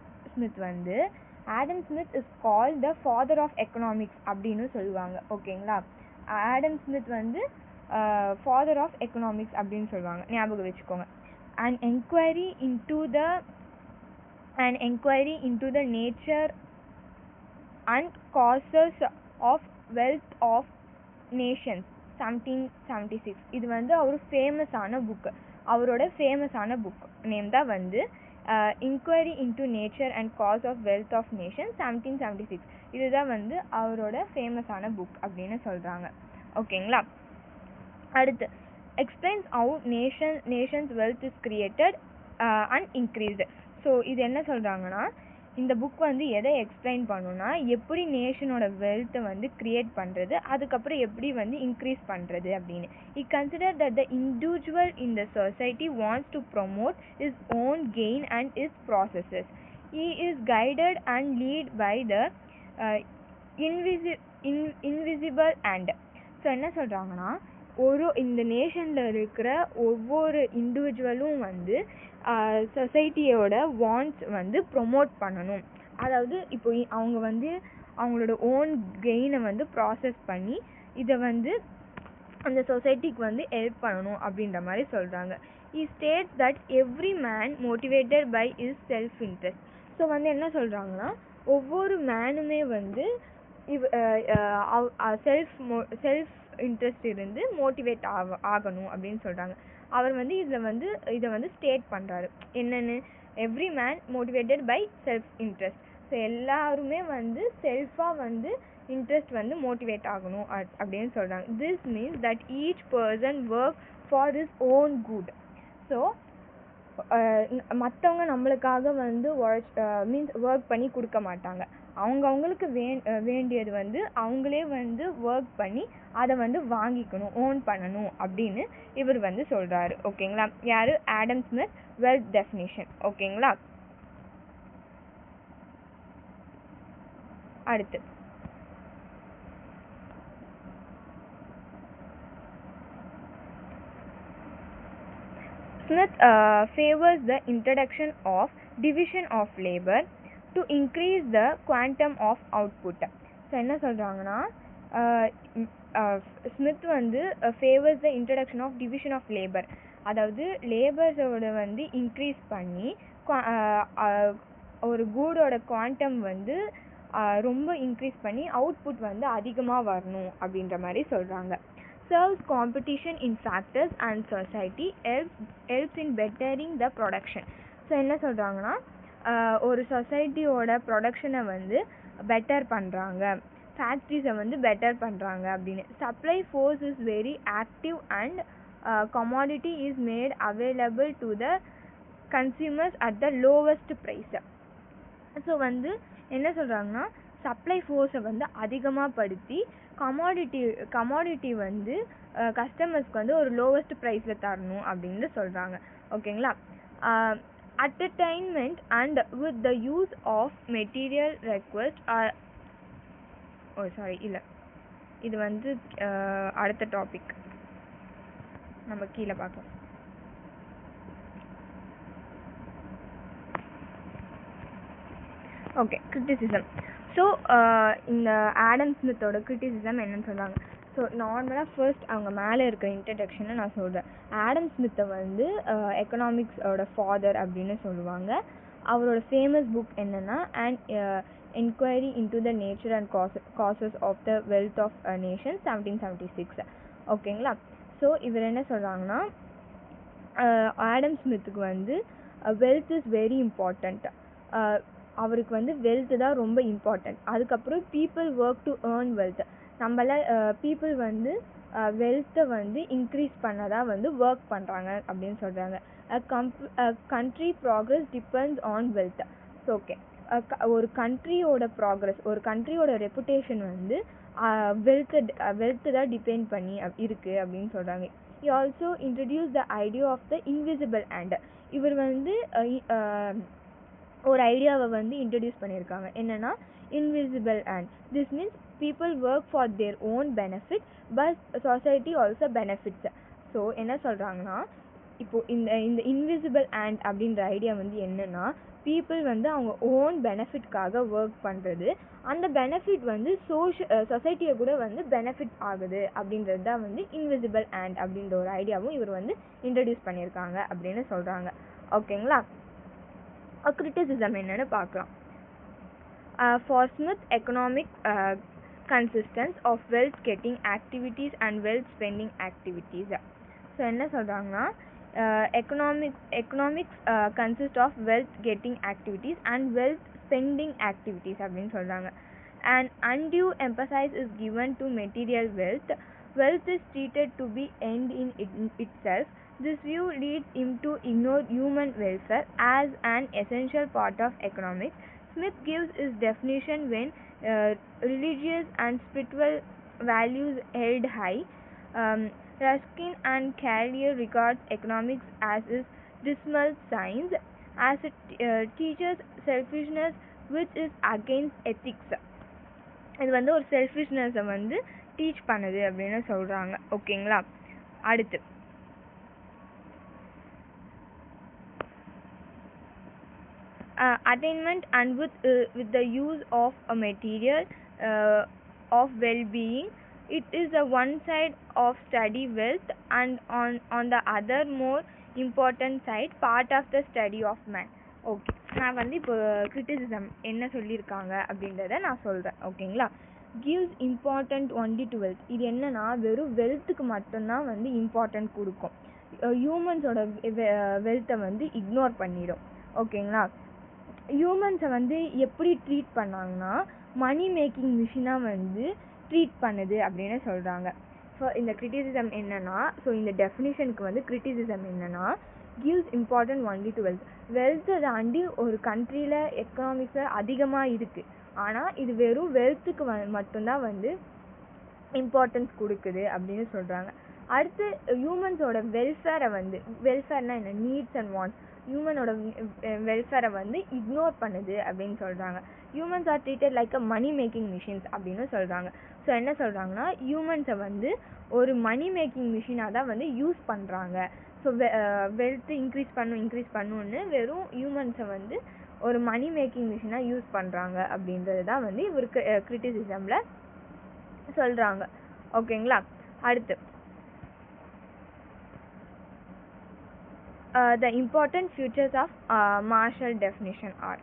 Smith is called the father of economics அப்படின்னு சொல்லுவாங்க. ஓகேங்களா? ஆடம் ஸ்மித் வந்து ஃபாதர் ஆஃப் எக்கனாமிக்ஸ் அப்படின்னு சொல்லுவாங்க. ஞாபகம் வச்சுக்கோங்க. an inquiry into the nature and causes of wealth of nations 1776. இது வந்து அவர் ஃபேமஸான புக். அவரோட ஃபேமஸான புக் நேம் தான் வந்து inquiry into nature and cause of wealth of nation 1776. இதுதான் வந்து அவரோட ஃபேமஸான புக் அப்படின்னு சொல்கிறாங்க. ஓகேங்களா? அடுத்து explains how Nations wealth is created and increased. So இது என்ன சொல்கிறாங்கன்னா இந்த புக் வந்து எதை எக்ஸ்பிளைன் பண்ணுன்னா எப்படி நேஷனோட வெல்த்தை வந்து கிரியேட் பண்ணுறது, அதுக்கப்புறம் எப்படி வந்து இன்க்ரீஸ் பண்ணுறது அப்படின்னு. He considered that the individual in the society wants to promote his own gain and his processes. He is guided and led by the invisible hand. So என்ன சொல்கிறாங்கன்னா, இந்த நேஷனில் இருக்கிற ஒவ்வொரு இண்டிவிஜுவலும் வந்து சொசைட்டியோட வாண்ட்ஸ் வந்து ப்ரொமோட் பண்ணணும். அதாவது இப்போ அவங்க வந்து அவங்களோட ஓன் கெயினை வந்து ப்ராசஸ் பண்ணி இதை வந்து அந்த சொசைட்டிக்கு வந்து ஹெல்ப் பண்ணணும் அப்படின்ற மாதிரி சொல்கிறாங்க. He states that every man motivated by his self interest. So வந்து என்ன சொல்கிறாங்கன்னா, ஒவ்வொரு மேனுமே வந்து செல்ஃப் இன்ட்ரெஸ்ட் இருந்து மோட்டிவேட் ஆகணும் அப்படின்னு சொல்கிறாங்க. அவர் வந்து இதை வந்து ஸ்டேட் பண்ணுறாரு என்னென்னு, every man motivated by self interest. So எல்லாருமே வந்து செல்ஃபாக வந்து இன்ட்ரெஸ்ட் வந்து மோட்டிவேட் ஆகணும் அப்படின்னு சொல்கிறாங்க. This means that each person work for his own good. So மற்றவங்க நம்மளுக்காக வந்து மீன்ஸ் ஒர்க் பண்ணி கொடுக்க மாட்டாங்க. அவங்களுக்கு வேண்டியது வந்து அவங்களே வந்து ஒர்க் பண்ணி அதை வந்து வாங்கிக்கணும், ஓன் பண்ணணும் அப்படின்னு இவர் வந்து சொல்கிறாரு. ஓகேங்களா? யார்? Adam Smith, wealth definition. ஓகேங்களா? அடுத்து Smith favors the introduction of division of labor to increase the quantum of output. So என்ன சொல்கிறாங்கன்னா, ஸ்மித் வந்து favours the introduction of division of labour. அதாவது லேபர்ஸோட வந்து இன்க்ரீஸ் பண்ணி ஒரு கூடோட குவாண்டம் வந்து ரொம்ப இன்க்ரீஸ் பண்ணி அவுட்புட் வந்து அதிகமாக வரணும் அப்படின்ற மாதிரி சொல்கிறாங்க. Serves competition in factors and society, helps in bettering the production. So என்ன சொல்கிறாங்கன்னா, ஒரு சொசைட்டியோட ப்ரொடக்ஷனை வந்து பெட்டர் பண்ணுறாங்க, ஃபேக்ட்ரிஸை வந்து பெட்டர் பண்ணுறாங்க அப்படின்னு. Supply force is very active and commodity is made available to the consumers at the lowest price. So வந்து என்ன சொல்கிறாங்கன்னா, சப்ளை ஃபோர்ஸை வந்து அதிகமாக படுத்தி கமாடிட்டி வந்து கஸ்டமர்ஸ்க்கு வந்து ஒரு லோவஸ்ட் ப்ரைஸில் தரணும் அப்படின்னு சொல்கிறாங்க. ஓகேங்களா? Attainment and with the use of material request இல்லை, இது வந்து அடுத்த டாபிக் நம்ம கீழே பார்க்கலாம். Okay, criticism. ஸோ இந்த ஆடம் ஸ்மித்தோட கிரிட்டிசிசம் என்னன்னு சொல்கிறாங்க. ஸோ நார்மலாக ஃபர்ஸ்ட் அவங்க மேலே இருக்கிற இன்ட்ரடக்ஷனை நான் சொல்கிறேன். ஆடம் ஸ்மித்தை வந்து எக்கனாமிக்ஸோட ஃபாதர் அப்படின்னு சொல்லுவாங்க. அவரோட ஃபேமஸ் புக் என்னென்னா and enquiry into the nature and causes of the wealth of nation 1776. ஓகேங்களா? ஸோ இவர் என்ன சொல்கிறாங்கன்னா, ஆடம் ஸ்மித்துக்கு வந்து வெல்த் இஸ் வெரி இம்பார்ட்டண்ட். அவருக்கு வந்து வெல்த்து தான் ரொம்ப இம்பார்ட்டன்ட். அதுக்கப்புறம் people work to earn wealth. நம்மள பீப்புள் வந்து வெல்த்தை வந்து இன்க்ரீஸ் பண்ணதான் வந்து ஒர்க் பண்ணுறாங்க அப்படின்னு சொல்கிறாங்க. Country progress depends on wealth. So okay, ஒரு கண்ட்ரியோட ப்ராக்ரஸ், ஒரு கண்ட்ரியோட ரெப்புடேஷன் வந்து வெல்த்து தான் டிபெண்ட் பண்ணி இருக்குது அப்படின்னு சொல்கிறாங்க. He also introduced the idea of the invisible hand. இவர் வந்து ஒரு ஐடியாவை வந்து இன்ட்ரடியூஸ் பண்ணியிருக்காங்க. என்னென்னா invisible hand. This means people work for their own benefit but society also benefits. So என்ன சொல்கிறாங்கன்னா, இப்போது இந்த இன்விசிபிள் ஹேண்ட் அப்படின்ற ஐடியா வந்து என்னென்னா, பீப்புள் வந்து அவங்க ஓன் பெனிஃபிட்காக ஒர்க் பண்ணுறது, அந்த பெனிஃபிட் வந்து சொசைட்டியை கூட வந்து பெனிஃபிட் ஆகுது அப்படின்றது தான் வந்து இன்விசிபிள் ஹேண்ட் அப்படின்ற ஒரு ஐடியாவும் இவர் வந்து இன்ட்ரடியூஸ் பண்ணியிருக்காங்க அப்படின்னு சொல்கிறாங்க. ஓகேங்களா? கிரிட்டிசிசம் என்னன்னு பார்க்கலாம். For Smith, economic consistence of wealth getting activities and wealth spending activities. So என்ன சொல்கிறாங்கன்னா, economics consist of wealth getting activities and wealth spending activities அப்படின்னு சொல்கிறாங்க. And undue emphasis is given to material wealth. Wealth is treated to be end in itself. This view leads him to ignore human welfare as an essential part of economics. Smith gives his definition when religious and spiritual values held high. Ruskin and Carrier regards economics as a dismal science, as it teaches selfishness which is against ethics. இது வந்து ஒரு செல்ஃபிஷ்னஸை வந்து teach பண்ணுது அப்படின்னு சொல்கிறாங்க. ஓகேங்களா, அடுத்து attainment and with the use of a material of well-being. It is a one side of study wealth, and on the other more important side part of the study of man. Okay, நான் வந்து இப்போ criticism என்ன சொல்லியிருக்காங்க அப்படின்றத நான் சொல்கிறேன். ஓகேங்களா, gives important only to wealth. இது என்னன்னா வெறும் வெல்த்துக்கு மட்டும்தான் வந்து இம்பார்ட்டன்ட் கொடுக்கும், ஹியூமன்ஸோட வெல்த்தை வந்து இக்னோர் பண்ணிடும். ஓகேங்களா, ஹியூமன்ஸை வந்து எப்படி ட்ரீட் பண்ணாங்கன்னா மணி மேக்கிங் மிஷினாக வந்து ட்ரீட் பண்ணுது அப்படின்னு சொல்கிறாங்க. ஸோ இந்த கிரிட்டிசிசம் என்னன்னா, ஸோ இந்த டெஃபினிஷனுக்கு வந்து கிரிட்டிசிசம் என்னன்னா, gives important only to wealth. வெல்த்தை தாண்டி ஒரு கண்ட்ரியில் எக்கனாமிக்ஸில் அதிகமாக இருக்குது, ஆனால் இது வெறும் வெல்த்துக்கு மட்டும்தான் வந்து இம்பார்ட்டன்ஸ் கொடுக்குது அப்படின்னு சொல்கிறாங்க. அடுத்து ஹியூமன்ஸோட வெல்ஃபேரை வந்து, வெல்ஃபேர்னால் என்ன, நீட்ஸ் அண்ட் வாண்ட்ஸ், ஹியூமனோட வெல்ஃபேரை வந்து இக்னோர் பண்ணுது அப்படின்னு சொல்கிறாங்க. Humans are treated like a money making machines அப்படின்னு சொல்கிறாங்க. ஸோ என்ன சொல்கிறாங்கன்னா ஹியூமன்ஸை வந்து ஒரு மணி மேக்கிங் மிஷினாக தான் வந்து யூஸ் பண்ணுறாங்க. ஸோ வெல்த்து இன்க்ரீஸ் பண்ணுன்னு வெறும் ஹியூமன்ஸை வந்து ஒரு மணி மேக்கிங் மிஷினாக யூஸ் பண்ணுறாங்க அப்படின்றது தான் வந்து இவருக்கு கிரிட்டிசிசமில் சொல்கிறாங்க. ஓகேங்களா, அடுத்து the important features of Marshall definition are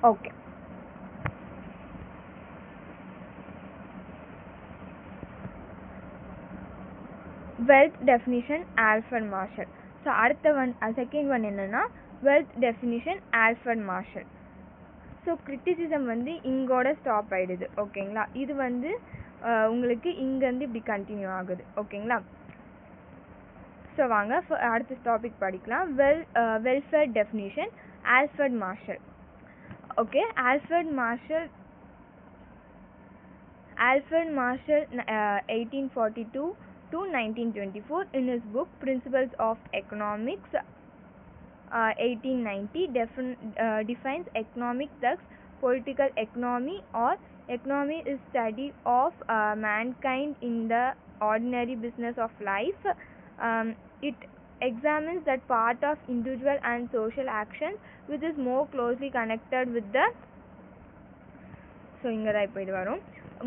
okay. Wealth definition Alfred Marshall. So அடுத்த செகண்ட் ஒன் என்னன்னா wealth definition Alfred Marshall. So criticism வந்து இங்கோட ஸ்டாப் ஆகிடுது. ஓகேங்களா, இது வந்து உங்களுக்கு இங்கேருந்து இப்படி கண்டினியூ ஆகுது. ஓகேங்களா, ஸோ வாங்க அடுத்த டாபிக் படிக்கலாம். Welfare definition Alfred Marshall. Okay, Alfred Marshall 1842 to 1924 in his book Principles of Economics 1890 defines economics thus political economy or economy is study of mankind in the ordinary business of life. It examines that part of individual and social action which is more closely connected with the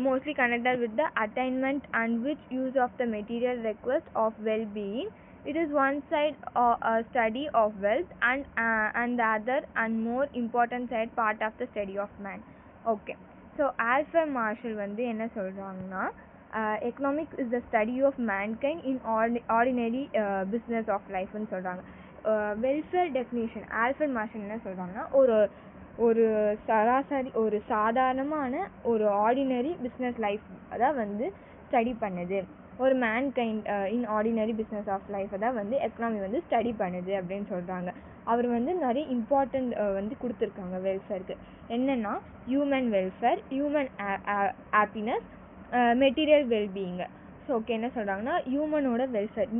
mostly connected with the attainment and which use of the material request of well-being. It is one side a study of wealth and the other and more important side part of the study of man. Okay, so Alfred Marshall வந்து என்ன சொல்றாங்கன்னா economics is the study of mankind in ordinary business of life ன்னு சொல்றாங்க. Welfare definition Alfred marshal என்ன சொல்றாங்கன்னா ஒரு சராசரி ஒரு சாதாரணமான ஒரு ஆர்டினரி பிஸ்னஸ் லைஃப் அதான் வந்து ஸ்டடி பண்ணுது, ஒரு mankind in ordinary business of life தான் வந்து எக்கனாமி வந்து ஸ்டடி பண்ணுது அப்படின்னு சொல்கிறாங்க. அவர் வந்து நிறைய இம்பார்ட்டண்ட் வந்து கொடுத்துருக்காங்க வெல்ஃபேருக்கு. என்னென்னா human welfare, human happiness, material wellbeing. So okay, என்ன சொல்கிறாங்கன்னா ஹியூமனோட வெல்ஃபேர்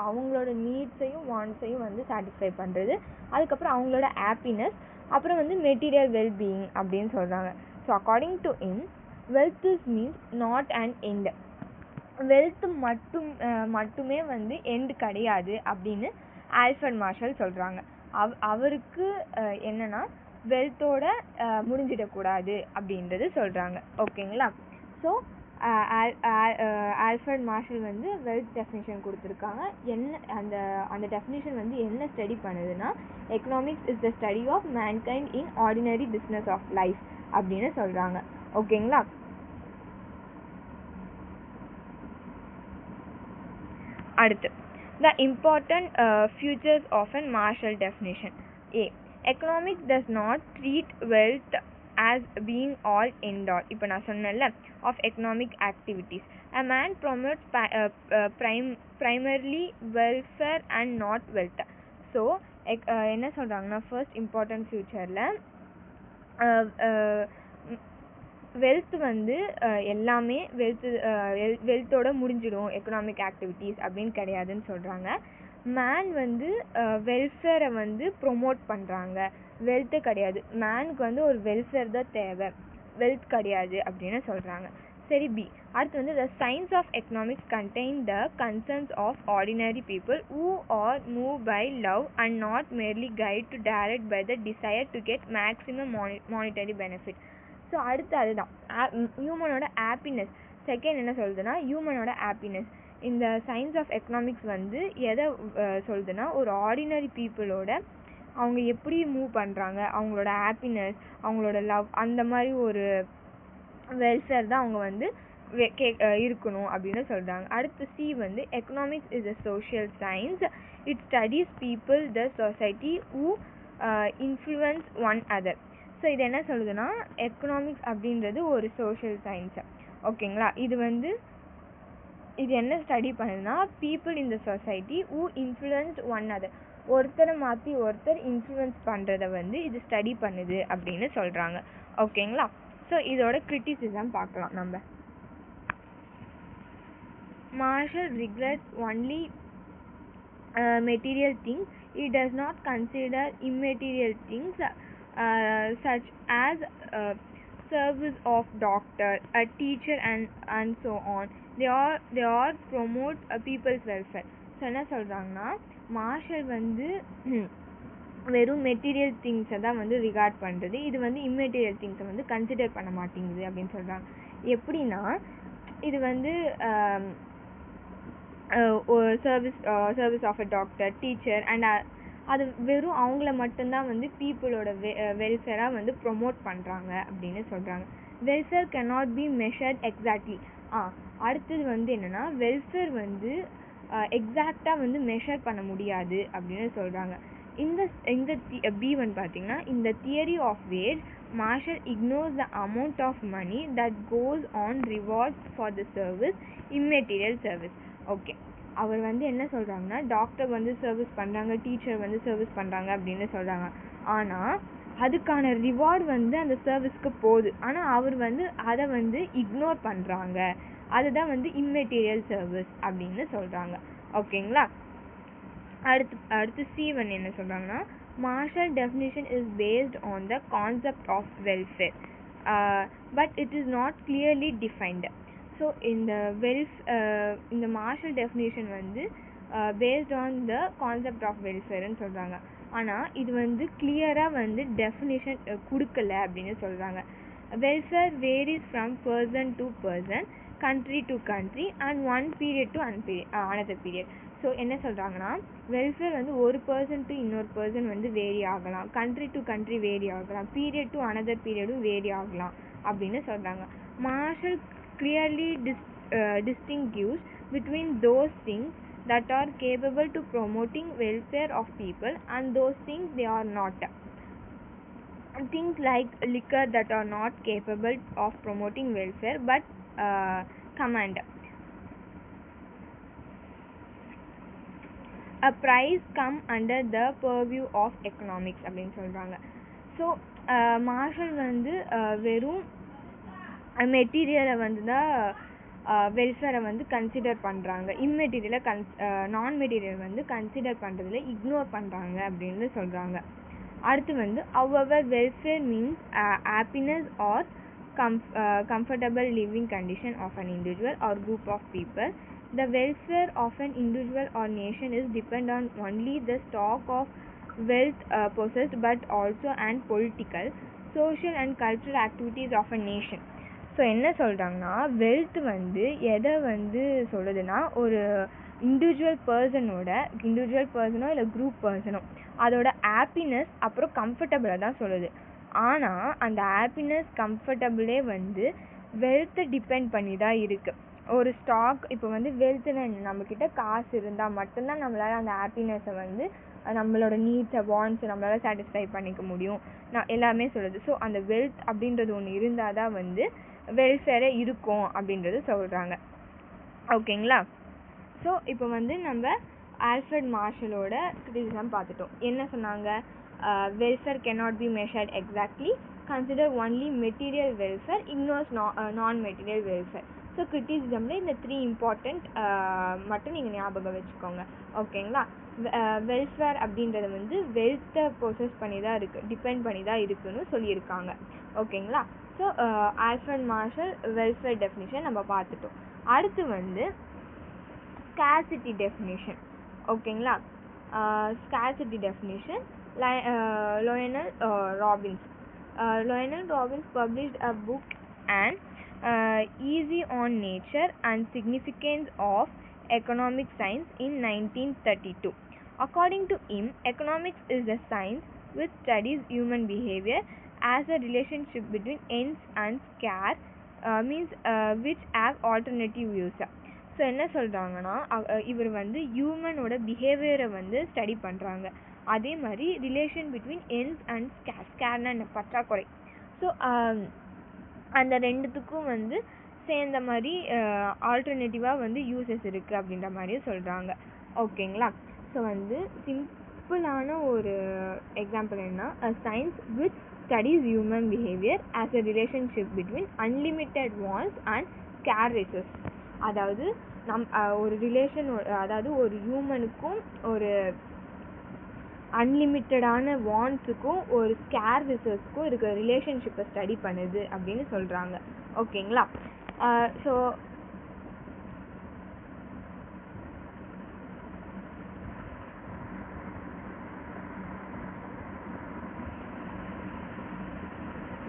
அவங்களோட நீட்ஸையும் வாண்ட்ஸையும் வந்து சாட்டிஸ்ஃபை பண்ணுறது, அதுக்கப்புறம் அவங்களோட ஹாப்பினஸ், அப்புறம் வந்து மெட்டீரியல் வெல்பீயிங் அப்படின்னு சொல்கிறாங்க. So according to him wealth is means not and end. Wealth மட்டுமே வந்து எண்டு கிடையாது அப்படின்னு ஆல்ஃப்ரட் மார்ஷல் சொல்கிறாங்க. அவருக்கு என்னன்னா வெல்த்தோட முடிஞ்சிடக்கூடாது அப்படின்றது சொல்கிறாங்க. ஓகேங்களா, ஸோ ஆல்ஃப்ரட் மார்ஷல் வந்து வெல்த் டெஃபினிஷன் கொடுத்துருக்காங்க. அந்த டெஃபினிஷன் வந்து என்ன ஸ்டடி பண்ணுதுன்னா economics is the study of mankind in ordinary business of life அப்படின்னு சொல்கிறாங்க. ஓகேங்களா, அடுத்து the important features of a Marshall definition. A. Economics does not treat wealth as being all end all. இப்போ நான் சொன்னேன்ல of economic activities. A man promotes primarily welfare and not wealth. So என்ன சொல்கிறாங்கன்னா first important ஃபியூச்சரில் wealth வந்து எல்லாமே வெல்த்தோட முடிஞ்சிடும் economic activities அப்படின்னு கிடையாதுன்னு சொல்கிறாங்க. மேன் வந்து வெல்ஃபேரை வந்து ப்ரொமோட் பண்ணுறாங்க, வெல்த்து கிடையாது. மேனுக்கு வந்து ஒரு வெல்ஃபேர் தான் தேவை, வெல்த் கிடையாது அப்படின்னு சொல்கிறாங்க. சரி, பி. அடுத்து வந்து the science of economics contain the concerns of ordinary people who are moved by love and not merely guided to direct by the desire to get maximum monetary benefit. So அடுத்து அதுதான் ஹியூமனோட happiness. Second என்ன சொல்லுதுன்னா ஹியூமனோட happiness. இந்த science of economics வந்து எதை சொல்லுதுன்னா ஒரு ordinary பீப்புளோட அவங்க எப்படி மூவ் பண்ணுறாங்க, அவங்களோட ஹாப்பினஸ், அவங்களோட லவ், அந்த மாதிரி ஒரு வெல்ஃபேர் தான் அவங்க வந்து இருக்கணும் அப்படின்னு சொல்கிறாங்க. அடுத்து சி வந்து economics is a social science. It studies people the society who influence one other. So இது என்ன சொல்லுதுன்னா எக்கனாமிக்ஸ் அப்படின்றது ஒரு சோஷியல் சயின்ஸு. ஓகேங்களா? இது என்ன ஸ்டடி பண்ணுதுன்னா people in the society who influence one other, ஒருத்தரை மாற்றி ஒருத்தர் இன்ஃப்ளூயன்ஸ் பண்ணுறதை வந்து இது ஸ்டடி பண்ணுது அப்படின்னு சொல்கிறாங்க. ஓகேங்களா? ஸோ இதோட கிரிட்டிசிசம் பார்க்கலாம் நம்ம. Marshall regrets only material things. He does not consider immaterial things such as service of doctor, a teacher and so on. They are promote people's welfare. So என்ன சொல்கிறாங்கன்னா மார்ஷல் வந்து வெறும் மெட்டீரியல் திங்ஸை தான் வந்து ரிகார்ட் பண்ணுறது, இது வந்து இம்மெட்டீரியல் திங்ஸை வந்து கன்சிடர் பண்ண மாட்டேங்குது அப்படின்னு சொல்கிறாங்க. எப்படின்னா இது வந்து service of a doctor, teacher and அது வெறும் அவங்கள மட்டும்தான் வந்து பீப்புளோட வெல்ஃபேராக வந்து ப்ரொமோட் பண்ணுறாங்க அப்படின்னு சொல்கிறாங்க. Welfare cannot be measured exactly. அடுத்தது வந்து என்னென்னா வெல்ஃபேர் வந்து எக்ஸாக்டாக வந்து மெஷர் பண்ண முடியாது அப்படின்னு சொல்கிறாங்க. இந்த B1 பார்த்தீங்கன்னா இந்த theory of wage Marshall ignores the amount of money that goes on rewards for the service immaterial service. Okay, அவர் வந்து என்ன சொல்கிறாங்கன்னா டாக்டர் வந்து சர்வீஸ் பண்ணுறாங்க, டீச்சர் வந்து சர்வீஸ் பண்ணுறாங்க அப்படின்னு சொல்கிறாங்க. ஆனால் அதுக்கான ரிவார்டு வந்து அந்த சர்வீஸ்க்கு போகுது, ஆனால் அவர் வந்து அதை வந்து இக்னோர் பண்ணுறாங்க. அதுதான் வந்து இம்மெட்டீரியல் சர்வீஸ் அப்படின்னு சொல்கிறாங்க. ஓகேங்களா? அடுத்து C1 என்ன சொல்கிறாங்கன்னா Marshall definition is based on the concept of welfare but it is not clearly defined. So இந்த Marshall definition வந்து based on the concept of welfareன்னு சொல்கிறாங்க. ஆனால் இது வந்து கிளியராக வந்து டெஃபினிஷன் கொடுக்கல அப்படின்னு சொல்கிறாங்க. Welfare varies from person to person, country to country and one period to another period. So என்ன சொல்கிறாங்கன்னா வெல்ஃபேர் வந்து ஒரு பர்சன் டு இன்னொரு பர்சன் வந்து வேரி ஆகலாம், கண்ட்ரி டு கண்ட்ரி வேரி ஆகலாம், பீரியட் டு அனதர் பீரியடும் வேரி ஆகலாம் அப்படின்னு சொல்கிறாங்க. Marshall clearly distinguishes between those things that are capable to promoting welfare of people and those things they are not. Things like liquor that are not capable of promoting welfare but command a price come under the purview of economics அப்படின்னு சொல்கிறாங்க. So marshal வந்து வெறும் மெட்டீரியலை வந்து தான் வெல்ஃபேரை வந்து consider பண்ணுறாங்க, இம்மெட்டீரியலை நான் மெட்டீரியல் வந்து கன்சிடர் பண்ணுறதுல இக்னோர் பண்ணுறாங்க அப்படின்னு சொல்கிறாங்க. அடுத்து வந்து however welfare means happiness or comfortable living condition of an individual or group of people. The welfare of an individual or nation is depend on only the stock of wealth possessed but also and political, social and cultural activities of a nation. So என்ன சொல்கிறாங்கன்னா wealth வந்து எதை வந்து சொல்லுதுன்னா ஒரு individual பர்சனோ இல்லை group பர்சனோ அதோட happiness அப்புறம் கம்ஃபர்டபுளை தான் சொல்லுது. ஆனால் அந்த ஹாப்பினஸ் கம்ஃபர்டபுளே வந்து வெல்த்தை டிபெண்ட் பண்ணி தான் இருக்குது. ஒரு ஸ்டாக் இப்போ வந்து வெல்த்துன்னு நம்மக்கிட்ட காசு இருந்தால் மட்டும்தான் நம்மளால் அந்த ஹாப்பினஸை வந்து நம்மளோட நீட்ஸை வாண்ட்ஸை நம்மளால் சாட்டிஸ்ஃபை பண்ணிக்க முடியும் எல்லாமே சொல்லுது. ஸோ அந்த வெல்த் அப்படின்றது ஒன்று இருந்தால் தான் வந்து வெல்ஃபேரே இருக்கும் அப்படின்றது சொல்கிறாங்க. ஓகேங்களா. ஸோ இப்போ வந்து நம்ம ஆல்ஃப்ரட் மார்ஷலோட கிரிட்டிசிசம் பார்த்துட்டோம். என்ன சொன்னாங்க? Welfare cannot be measured exactly, consider only material welfare, ignores நான் மெட்டீரியல் வெல்ஃபேர். ஸோ கிரிட்டிசிசமில் இந்த 3 இம்பார்ட்டண்ட் மட்டும் நீங்கள் ஞாபகம் வச்சுக்கோங்க. ஓகேங்களா. வெல்ஃபேர் அப்படின்றது வந்து வெல்த்தை ப்ரொசஸ் பண்ணி தான் இருக்குது, டிபெண்ட் பண்ணி தான் இருக்குன்னு சொல்லியிருக்காங்க. ஓகேங்களா. So Alfred Marshall welfare definition நம்ம பார்த்துட்டோம். அடுத்து வந்து scarcity definition. ஓகேங்களா. scarcity definition, Lionel Robbins published a book, An Easy on Nature and Significance of Economic Science in 1932. According to him, economics is the science which studies human behavior as a relationship between ends and scarce, which have alternative views. So என்ன சொல்கிறாங்கன்னா, இவர் வந்து ஹியூமனோட பிஹேவியரை வந்து study பண்ணுறாங்க. அதே மாதிரி relation between ends and ஸ்கேர்னா என்ன, பற்றாக்குறை. ஸோ அந்த ரெண்டுத்துக்கும் வந்து சேர்ந்த மாதிரி ஆல்டர்னேட்டிவாக வந்து யூசஸ் இருக்குது அப்படின்ற மாதிரியும் சொல்கிறாங்க. ஓகேங்களா. ஸோ வந்து சிம்பிளான ஒரு எக்ஸாம்பிள் என்ன, science which studies human behaviour as a relationship between unlimited wants and scarce resource. அதாவது ஒரு ரிலேஷன், அதாவது ஒரு ஹியூமனுக்கும் ஒரு அன்லிமிட்டடான வாண்ட்ஸுக்கும் ஒரு ஸ்கேர் ரிசோர்ஸ்க்கும் இருக்கிற ரிலேஷன்ஷிப்பை ஸ்டடி பண்ணுது அப்படின்னு சொல்கிறாங்க. ஓகேங்களா. So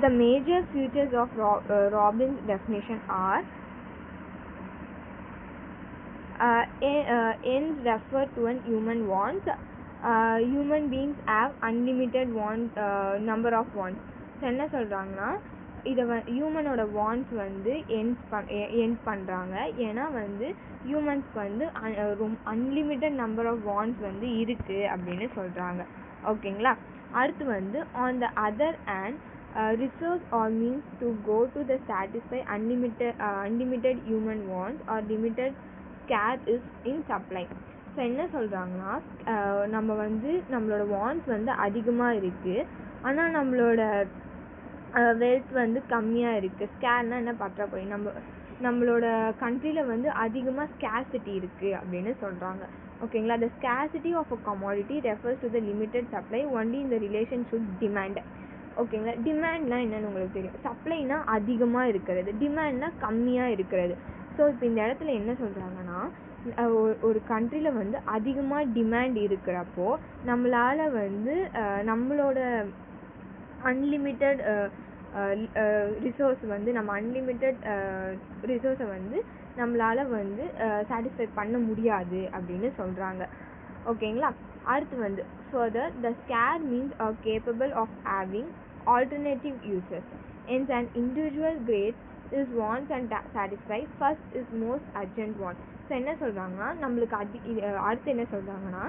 the major features of Robbins' definition are ends refer to an human wants. Human beings have unlimited number of wants. So என்ன சொல்கிறாங்கன்னா, இதை ஹியூமனோட வாண்ட்ஸ் வந்து எண்ட் பண்ணுறாங்க. ஏன்னா வந்து ஹியூமன்ஸ்க்கு வந்து அன்லிமிட்டட் நம்பர் ஆஃப் வாண்ட்ஸ் வந்து இருக்குது அப்படின்னு சொல்கிறாங்க. ஓகேங்களா. அடுத்து வந்து on the other hand, resource or means to go to the satisfy unlimited human wants or limited scarce is in supply. So என்ன சொல்கிறாங்கன்னா, நம்ம வந்து நம்மளோட வாண்ட்ஸ் வந்து அதிகமாக இருக்குது, ஆனால் நம்மளோட வெல்த் வந்து கம்மியாக இருக்குது. ஸ்கேர்னால் என்ன, பற்றாக்குறை. நம்மளோட கண்ட்ரியில் வந்து அதிகமாக ஸ்கேர்சிட்டி இருக்குது அப்படின்னு சொல்கிறாங்க. ஓகேங்களா. the scarcity of a commodity refers to the limited supply only in the relationship demand. ஓகேங்களா. டிமாண்ட்னா என்னன்னு உங்களுக்கு தெரியும். சப்ளைனா அதிகமாக இருக்கிறது, டிமாண்ட்னா கம்மியாக இருக்கிறது. ஸோ இப்போ இந்த இடத்துல என்ன சொல்கிறாங்கன்னா, ஒரு கண்ட்ரியில் வந்து அதிகமாக டிமாண்ட் இருக்கிறப்போ நம்மளால் வந்து நம்மளோட அன்லிமிட்டட் ரிசோர்ஸ் வந்து நம்ம அன்லிமிட்டட் ரிசோர்ஸை வந்து நம்மளால் வந்து சாட்டிஸ்ஃபை பண்ண முடியாது அப்படின்னு சொல்கிறாங்க. ஓகேங்களா. அடுத்து வந்து further, the scarce means are capable of having alternative uses. Hence an individual grades is wants and satisfy first is most urgent want. So என்ன சொல்கிறாங்கன்னா, நம்மளுக்கு அடுத்து என்ன சொல்கிறாங்கன்னா,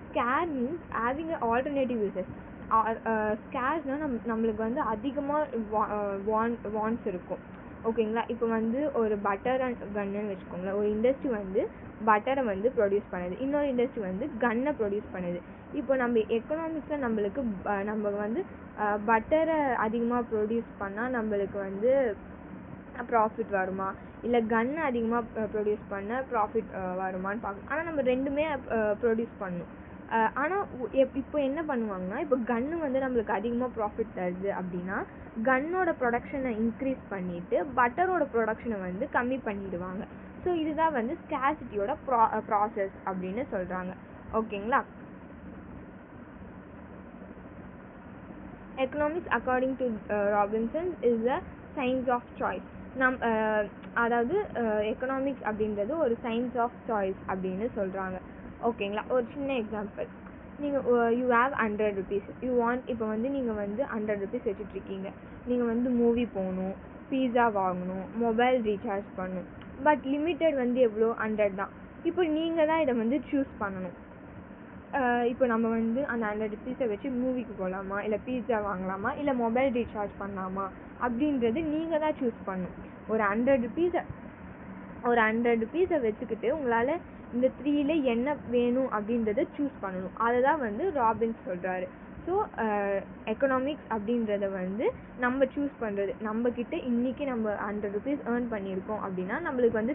scarce means having a alternative uses. ஸ்கேர்ஸ்னால் நம்மளுக்கு வந்து அதிகமாக வாண்ட்ஸ் இருக்கும். ஓகேங்களா. இப்போ வந்து ஒரு பட்டர் அண்ட் கன்னுன்னு வச்சுக்கோங்களேன். ஒரு இண்டஸ்ட்ரி வந்து பட்டரை வந்து ப்ரொடியூஸ் பண்ணுது, இன்னொரு இண்டஸ்ட்ரி வந்து கன்னை ப்ரொடியூஸ் பண்ணுது. இப்போ நம்ம எக்கனாமிக்ஸில் நம்மளுக்கு நம்ம வந்து பட்டரை அதிகமாக ப்ரொடியூஸ் பண்ணால் நம்மளுக்கு வந்து ப்ராஃபிட் வருமா, இல்லை கன்னை அதிகமாக ப்ரொடியூஸ் பண்ண ப்ராஃபிட் வருமானு பார்க்கணும். ஆனால் நம்ம ரெண்டுமே ப்ரொடியூஸ் பண்ணணும். ஆனால் இப்போ என்ன பண்ணுவாங்கன்னா, இப்போ கன்று வந்து நம்மளுக்கு அதிகமாக ப்ராஃபிட் தருது அப்படின்னா கன்னோட ப்ரொடக்ஷனை இன்க்ரீஸ் பண்ணிவிட்டு பட்டரோட ப்ரொடக்ஷனை வந்து கம்மி பண்ணிடுவாங்க. ஸோ இதுதான் வந்து ஸ்கேர்சிட்டியோட ப்ராசஸ் அப்படின்னு சொல்கிறாங்க. ஓகேங்களா. Economics according to Robinson is a science of choice. அதாவது எக்கனாமிக்ஸ் அப்படின்றது ஒரு சயின்ஸ் ஆஃப் சாய்ஸ் அப்படின்னு சொல்கிறாங்க. ஓகேங்களா. ஒரு சின்ன எக்ஸாம்பிள், நீங்கள் you have 100 rupees you want. இப்போ வந்து நீங்கள் வந்து 100 rupees வச்சுட்ருக்கீங்க. நீங்கள் வந்து மூவி போகணும், பீஸா வாங்கணும், மொபைல் ரீசார்ஜ் பண்ணணும். பட் லிமிட்டட் வந்து எவ்வளோ, 100 தான். இப்போ நீங்கள் தான் இதை வந்து சூஸ் பண்ணணும். இப்போ நம்ம வந்து அந்த 100 rupees வச்சு மூவிக்கு போகலாமா, இல்லை பீஸா வாங்கலாமா, இல்லை மொபைல் ரீசார்ஜ் பண்ணலாமா அப்படின்றது நீங்கள் தான் சூஸ் பண்ணணும். ஒரு 100 rupees ஒரு 100 ருபீஸை வச்சுக்கிட்டு உங்களால் இந்த 3ல என்ன வேணும் அப்படின்றத சூஸ் பண்ணணும். அதை தான் வந்து ராபின்ஸ் சொல்கிறாரு. ஸோ எக்கனாமிக்ஸ் அப்படின்றத வந்து நம்ம சூஸ் பண்ணுறது. நம்மக்கிட்ட இன்றைக்கி நம்ம 100 ருபீஸ் ஏர்ன் பண்ணியிருக்கோம் அப்படின்னா நம்மளுக்கு வந்து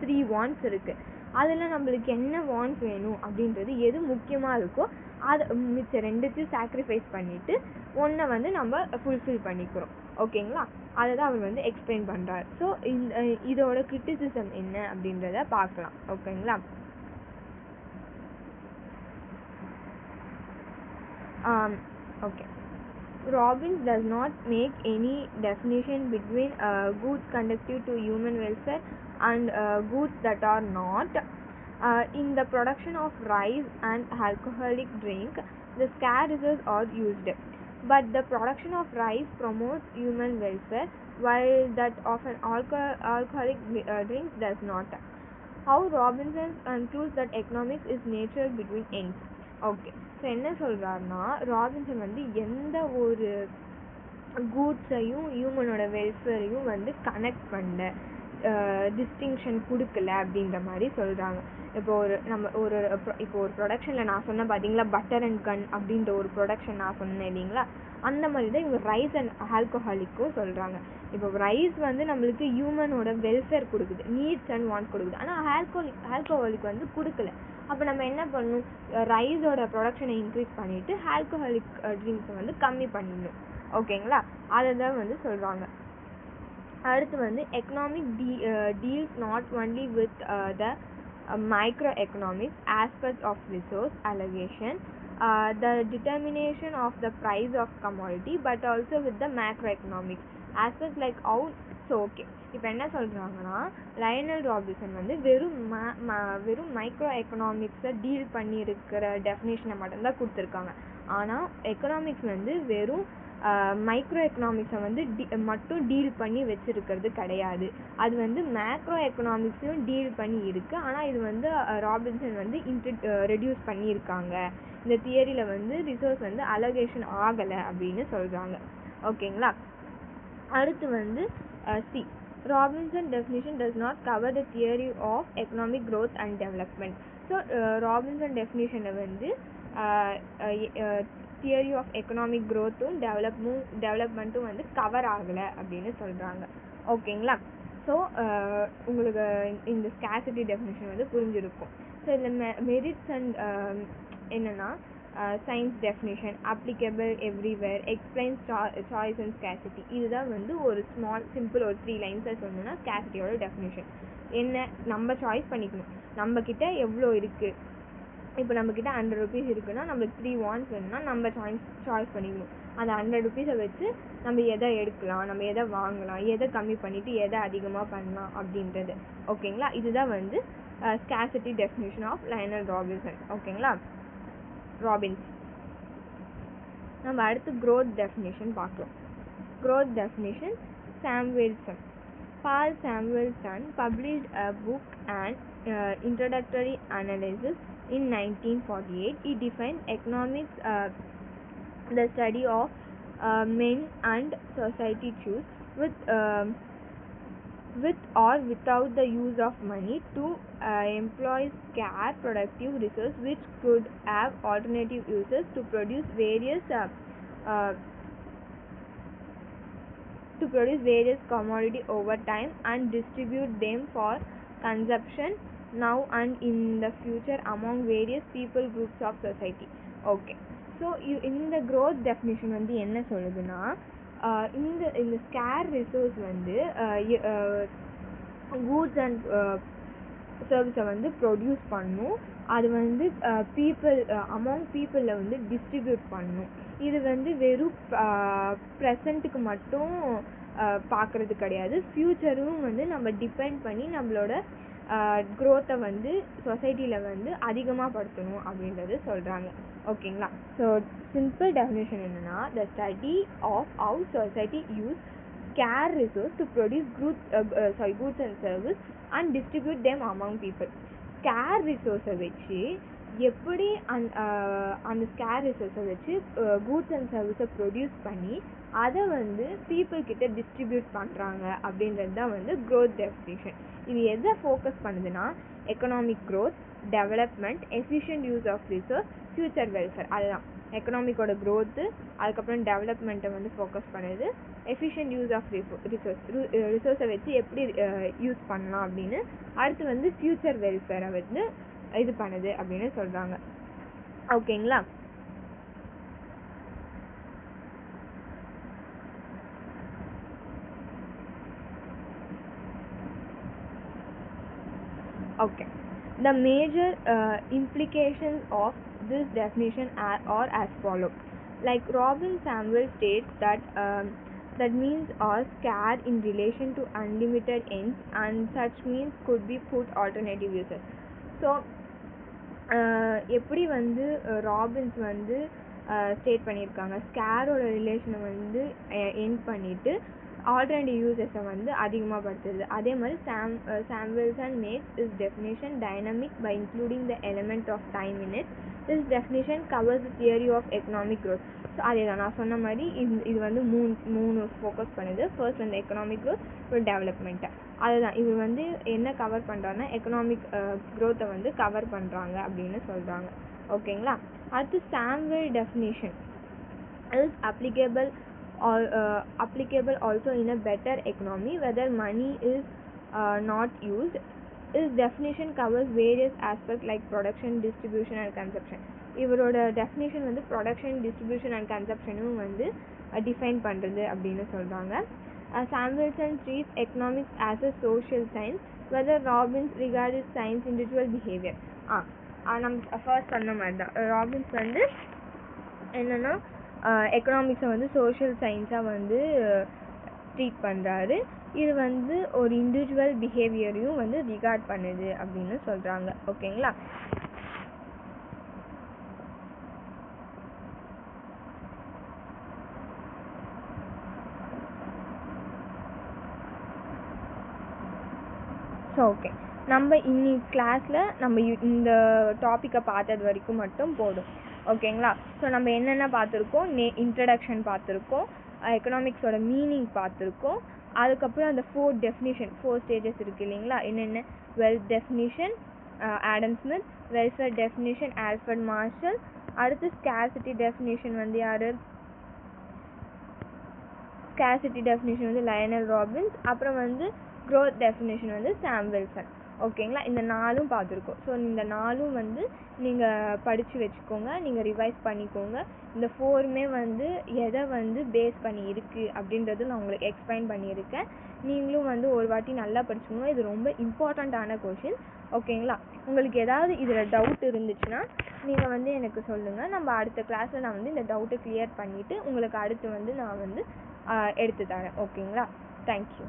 3 வாண்ட்ஸ் இருக்குது. அதில் நம்மளுக்கு என்ன வாண்ட்ஸ் வேணும் அப்படின்றது எது முக்கியமாக இருக்கோ அதை மிச்ச 2த்தையும் சாக்ரிஃபைஸ் பண்ணிவிட்டு ஒன்றை வந்து நம்ம ஃபுல்ஃபில் பண்ணிக்கிறோம். ஓகேங்களா? அதை தான் அவர் வந்து எக்ஸ்பிளைன் பண்ணுறாரு. ஸோ இதோட கிரிட்டிசிசம் என்ன அப்படின்றத பார்க்கலாம். ஓகேங்களா? Okay. Robbins does not make any definition between goods conducive to human welfare and goods that are not. In the production of rice and alcoholic drink, the scarce resources are used, but the production of rice promotes human welfare, while that of an alcoholic drinks does not. How Robinson concludes that economics is nature between ends. Okay, so என்ன சொல்கிறாருன்னா, Robinson வந்து எந்த ஒரு கூட்ஸையும் ஹியூமனோட வெல்ஃபேரையும் வந்து connect பண்ண distinction கொடுக்கல அப்படின்ற மாதிரி சொல்கிறாங்க. இப்போ ஒரு ப்ரொடக்ஷனில் நான் சொன்னேன் பார்த்தீங்களா, பட்டர் அண்ட் கன் அப்படின்ற ஒரு ப்ரொடக்ஷன் நான் சொன்னேன் இல்லைங்களா, அந்த மாதிரி தான் இவங்க ரைஸ் அண்ட் ஆல்கஹாலிக்கும் சொல்கிறாங்க. இப்போ ரைஸ் வந்து நம்மளுக்கு ஹியூமனோட வெல்ஃபேர் கொடுக்குது, நீட்ஸ் அண்ட் வாண்ட் கொடுக்குது, ஆனால் ஆல்கஹாலிக் வந்து கொடுக்கல. அப்போ நம்ம என்ன பண்ணணும், ரைஸோட ப்ரொடக்ஷனை இன்க்ரீஸ் பண்ணிவிட்டு ஆல்கஹாலிக் ட்ரிங்க்ஸை வந்து கம்மி பண்ணிடணும். ஓகேங்களா? அதை தான் வந்து சொல்கிறாங்க. அடுத்து வந்து economic deals not only with the micro economics aspects of resource allocation, the determination of the price of commodity, but also with the macroeconomics aspects like how. So okay, இப்போ என்ன சொல்கிறாங்கன்னா, லயனல் ராபின்சன் வந்து வெறும் micro எக்கனாமிக்ஸை deal பண்ணியிருக்கிற டெஃபினேஷனை மட்டும்தான் கொடுத்துருக்காங்க. ஆனால் economics வந்து வெறும் மைக்ரோ எக்கனாமிக்ஸை வந்து மட்டும் டீல் பண்ணி வச்சுருக்கிறது கிடையாது. அது வந்து மேக்ரோ எக்கனாமிக்ஸையும் டீல் பண்ணி இருக்குது. ஆனால் இது வந்து ராபின்சன் வந்து ரெடியூஸ் பண்ணியிருக்காங்க. இந்த தியரியில் வந்து ரிசோர்ஸ் வந்து அலோகேஷன் ஆகலை அப்படின்னு சொல்கிறாங்க. ஓகேங்களா? அடுத்து வந்து C, Robinson definition does not cover the theory of economic growth and development. So Robinson டெஃபினிஷனை வந்து தியரி ஆஃப் எக்கனாமிக் க்ரோத்தும் டெவலப்மெண்ட்டும் வந்து கவர் ஆகலை அப்படின்னு சொல்கிறாங்க. ஓகேங்களா? ஸோ உங்களுக்கு இந்த ஸ்கேசிட்டி டெஃபினிஷன் வந்து புரிஞ்சிருக்கும். ஸோ இந்த மெரிட்ஸ் அண்ட் என்னென்னா, science definition, applicable everywhere, explains choice and ஸ்கேசிட்டி. இதுதான் வந்து ஒரு சிம்பிள் ஒரு 3 லைன்ஸை சொன்னோன்னா ஸ்கேசிட்டியோட டெஃபினிஷன் என்ன, நம்ம சாய்ஸ் பண்ணிக்கணும். நம்மக்கிட்ட எவ்வளோ இருக்குது, இப்போ நம்மக்கிட்ட 100 ருபீஸ் இருக்குன்னா நம்மளுக்கு 3 வாண்ட்ஸ் வேணும்னா நம்ம சாய்ஸ் பண்ணிக்கணும். அந்த 100 ருபீஸை வச்சு நம்ம எதை எடுக்கலாம், நம்ம எதை வாங்கலாம், எதை கம்மி பண்ணிவிட்டு எதை அதிகமாக பண்ணலாம் அப்படின்றது. ஓகேங்களா? இதுதான் வந்து scarcity definition of Lionel Robinson. ஓகேங்களா? ராபின்ஸ். நம்ம அடுத்து க்ரோத் டெஃபினிஷன் பார்க்கலாம். Growth definition, Samuelson. Paul Samuelson published a book and introductory analysis in 1948. He defined economics the study of men and society choose with or without the use of money to employ scarce productive resource which could have alternative uses to produce various commodity over time and distribute them for consumption now and in the future among various people groups of society. Okay, so இந்த growth definition வந்து என்ன சொல்லுதுன்னா, இந்த scare resource வந்து goods and சர்வீஸை வந்து produce பண்ணும். அது வந்து அமௌங் பீப்புளில் வந்து டிஸ்ட்ரிபியூட் பண்ணும். இது வந்து வெறும் ப்ரெசண்ட்டுக்கு மட்டும் பார்க்குறது கிடையாது, ஃப்யூச்சரும் வந்து நம்ம டிபெண்ட் பண்ணி நம்மளோட க்ரோத்தை வந்து சொசைட்டியில் வந்து அதிகமாக படுத்தணும் அப்படின்றது சொல்கிறாங்க. ஓகேங்களா? ஸோ சிம்பிள் டெஃபினேஷன் என்னென்னா, the study of how society use scarce resource to produce goods and service and distribute them among people. Scarce ரிசோர்ஸை வச்சு எப்படி அந்த ஸ்கேர் ரிசோர்ஸை வச்சு கூட்ஸ் அண்ட் சர்வீஸை ப்ரொடியூஸ் பண்ணி அதை வந்து பீப்புள் கிட்ட டிஸ்ட்ரிபியூட் பண்ணுறாங்க அப்படின்றது தான் வந்து growth definition. இது எதை ஃபோக்கஸ் பண்ணுதுன்னா economic growth, development, efficient use of resource, future welfare. அதுதான் எக்கனாமிக்கோட க்ரோத்து, அதுக்கப்புறம் டெவலப்மெண்ட்டை வந்து ஃபோக்கஸ் பண்ணுது, எஃபிஷியன்ட் யூஸ் ஆஃப் ரிசோர்ஸை வச்சு எப்படி யூஸ் பண்ணலாம் அப்படின்னு, அடுத்து வந்து ஃபியூச்சர் வெல்ஃபேரை வந்து இது பண்ணுது அப்படின்னு சொல்கிறாங்க. ஓகேங்களா? Okay. The major implications of this definition are as follows. Like Robin Samuel states that that means are scarce in relation to unlimited ends, and such means could be put alternative uses. So எப்படி வந்து Robbins வந்து state பண்ணியிருக்காங்க, ஸ்கேரோட ரிலேஷனை வந்து end பண்ணிவிட்டு alternative யூசஸை வந்து அதிகமாக படுத்துது. அதே மாதிரி Samuelson makes this definition dynamic by including the element of time in it. This definition covers the theory of economic growth. So அதே தான் நான் சொன்ன மாதிரி இது வந்து மூணு ஃபோக்கஸ் பண்ணுது. ஃபர்ஸ்ட் வந்து எக்கனாமிக் க்ரோத், அப்புறம் டெவலப்மெண்ட்டை. அதுதான் இவர் வந்து என்ன கவர் பண்ணுறாங்கன்னா எக்கனாமிக் க்ரோத்தை வந்து கவர் பண்ணுறாங்க அப்படின்னு சொல்கிறாங்க. ஓகேங்களா? அடுத்து Samuel definition is applicable also in a better economy whether money is not used. This definition covers various aspects like production, distribution and consumption. இவரோட டெஃபினேஷன் வந்து ப்ரொடக்ஷன், டிஸ்ட்ரிபியூஷன் அண்ட் கன்சப்ஷனும் வந்து டிஃபைன் பண்ணுறது அப்படின்னு சொல்கிறாங்க. சாம்வெல்சன் treats economics as a social science whether Robbins regarded science individual behavior. நம்ம first சொன்ன மாதிரி தான் ராபின்ஸ் வந்து என்னென்னா எக்கனாமிக்ஸை வந்து சோஷியல் சயின்ஸாக வந்து ட்ரீட் பண்ணுறாரு. இது வந்து ஒரு இண்டிவிஜுவல் பிஹேவியரையும் வந்து ரிகார்ட் பண்ணுது அப்படின்னு சொல்கிறாங்க. ஓகேங்களா? ஸோ ஓகே, நம்ம இன்னைக்கு கிளாஸில் நம்ம இந்த டாப்பிக்கை பார்த்தது வரைக்கும் மட்டும் போதும். ஓகேங்களா? ஸோ நம்ம என்னென்ன பார்த்துருக்கோம், இன்ட்ரடக்ஷன் பார்த்துருக்கோம், எக்கனாமிக்ஸோட மீனிங் பார்த்துருக்கோம், அதுக்கப்புறம் அந்த 4 டெஃபினிஷன் 4 ஸ்டேஜஸ் இருக்குது இல்லைங்களா? என்னென்ன wealth definition Adam Smith, welfare definition Alfred Marshall, அடுத்து ஸ்கேர்சிட்டி டெஃபினிஷன் வந்து யார், ஸ்கேர்சிட்டி டெஃபினிஷன் வந்து லயனல் ராபின்ஸ், அப்புறம் வந்து க்ரோத் டெஃபினிஷன் வந்து சாம்வெல்சன். ஓகேங்களா? இந்த 4ம் பார்த்துருக்கோம். ஸோ இந்த 4ம் வந்து நீங்கள் படித்து வச்சுக்கோங்க, நீங்கள் ரிவைஸ் பண்ணிக்கோங்க. இந்த 4மே வந்து எதை வந்து பேஸ் பண்ணி இருக்குது அப்படின்றது நான் உங்களுக்கு எக்ஸ்பிளைன் பண்ணியிருக்கேன். நீங்களும் வந்து ஒரு வாட்டி நல்லா படிச்சுக்கோங்க. இது ரொம்ப இம்பார்ட்டண்ட்டான கொஷின். ஓகேங்களா? உங்களுக்கு ஏதாவது இதில் டவுட் இருந்துச்சுன்னா நீங்கள் வந்து எனக்கு சொல்லுங்கள். நம்ம அடுத்த கிளாஸில் நான் வந்து இந்த டவுட்டை கிளியர் பண்ணிவிட்டு உங்களுக்கு அடுத்து வந்து நான் வந்து எடுத்து தரேன். ஓகேங்களா? தேங்க்யூ.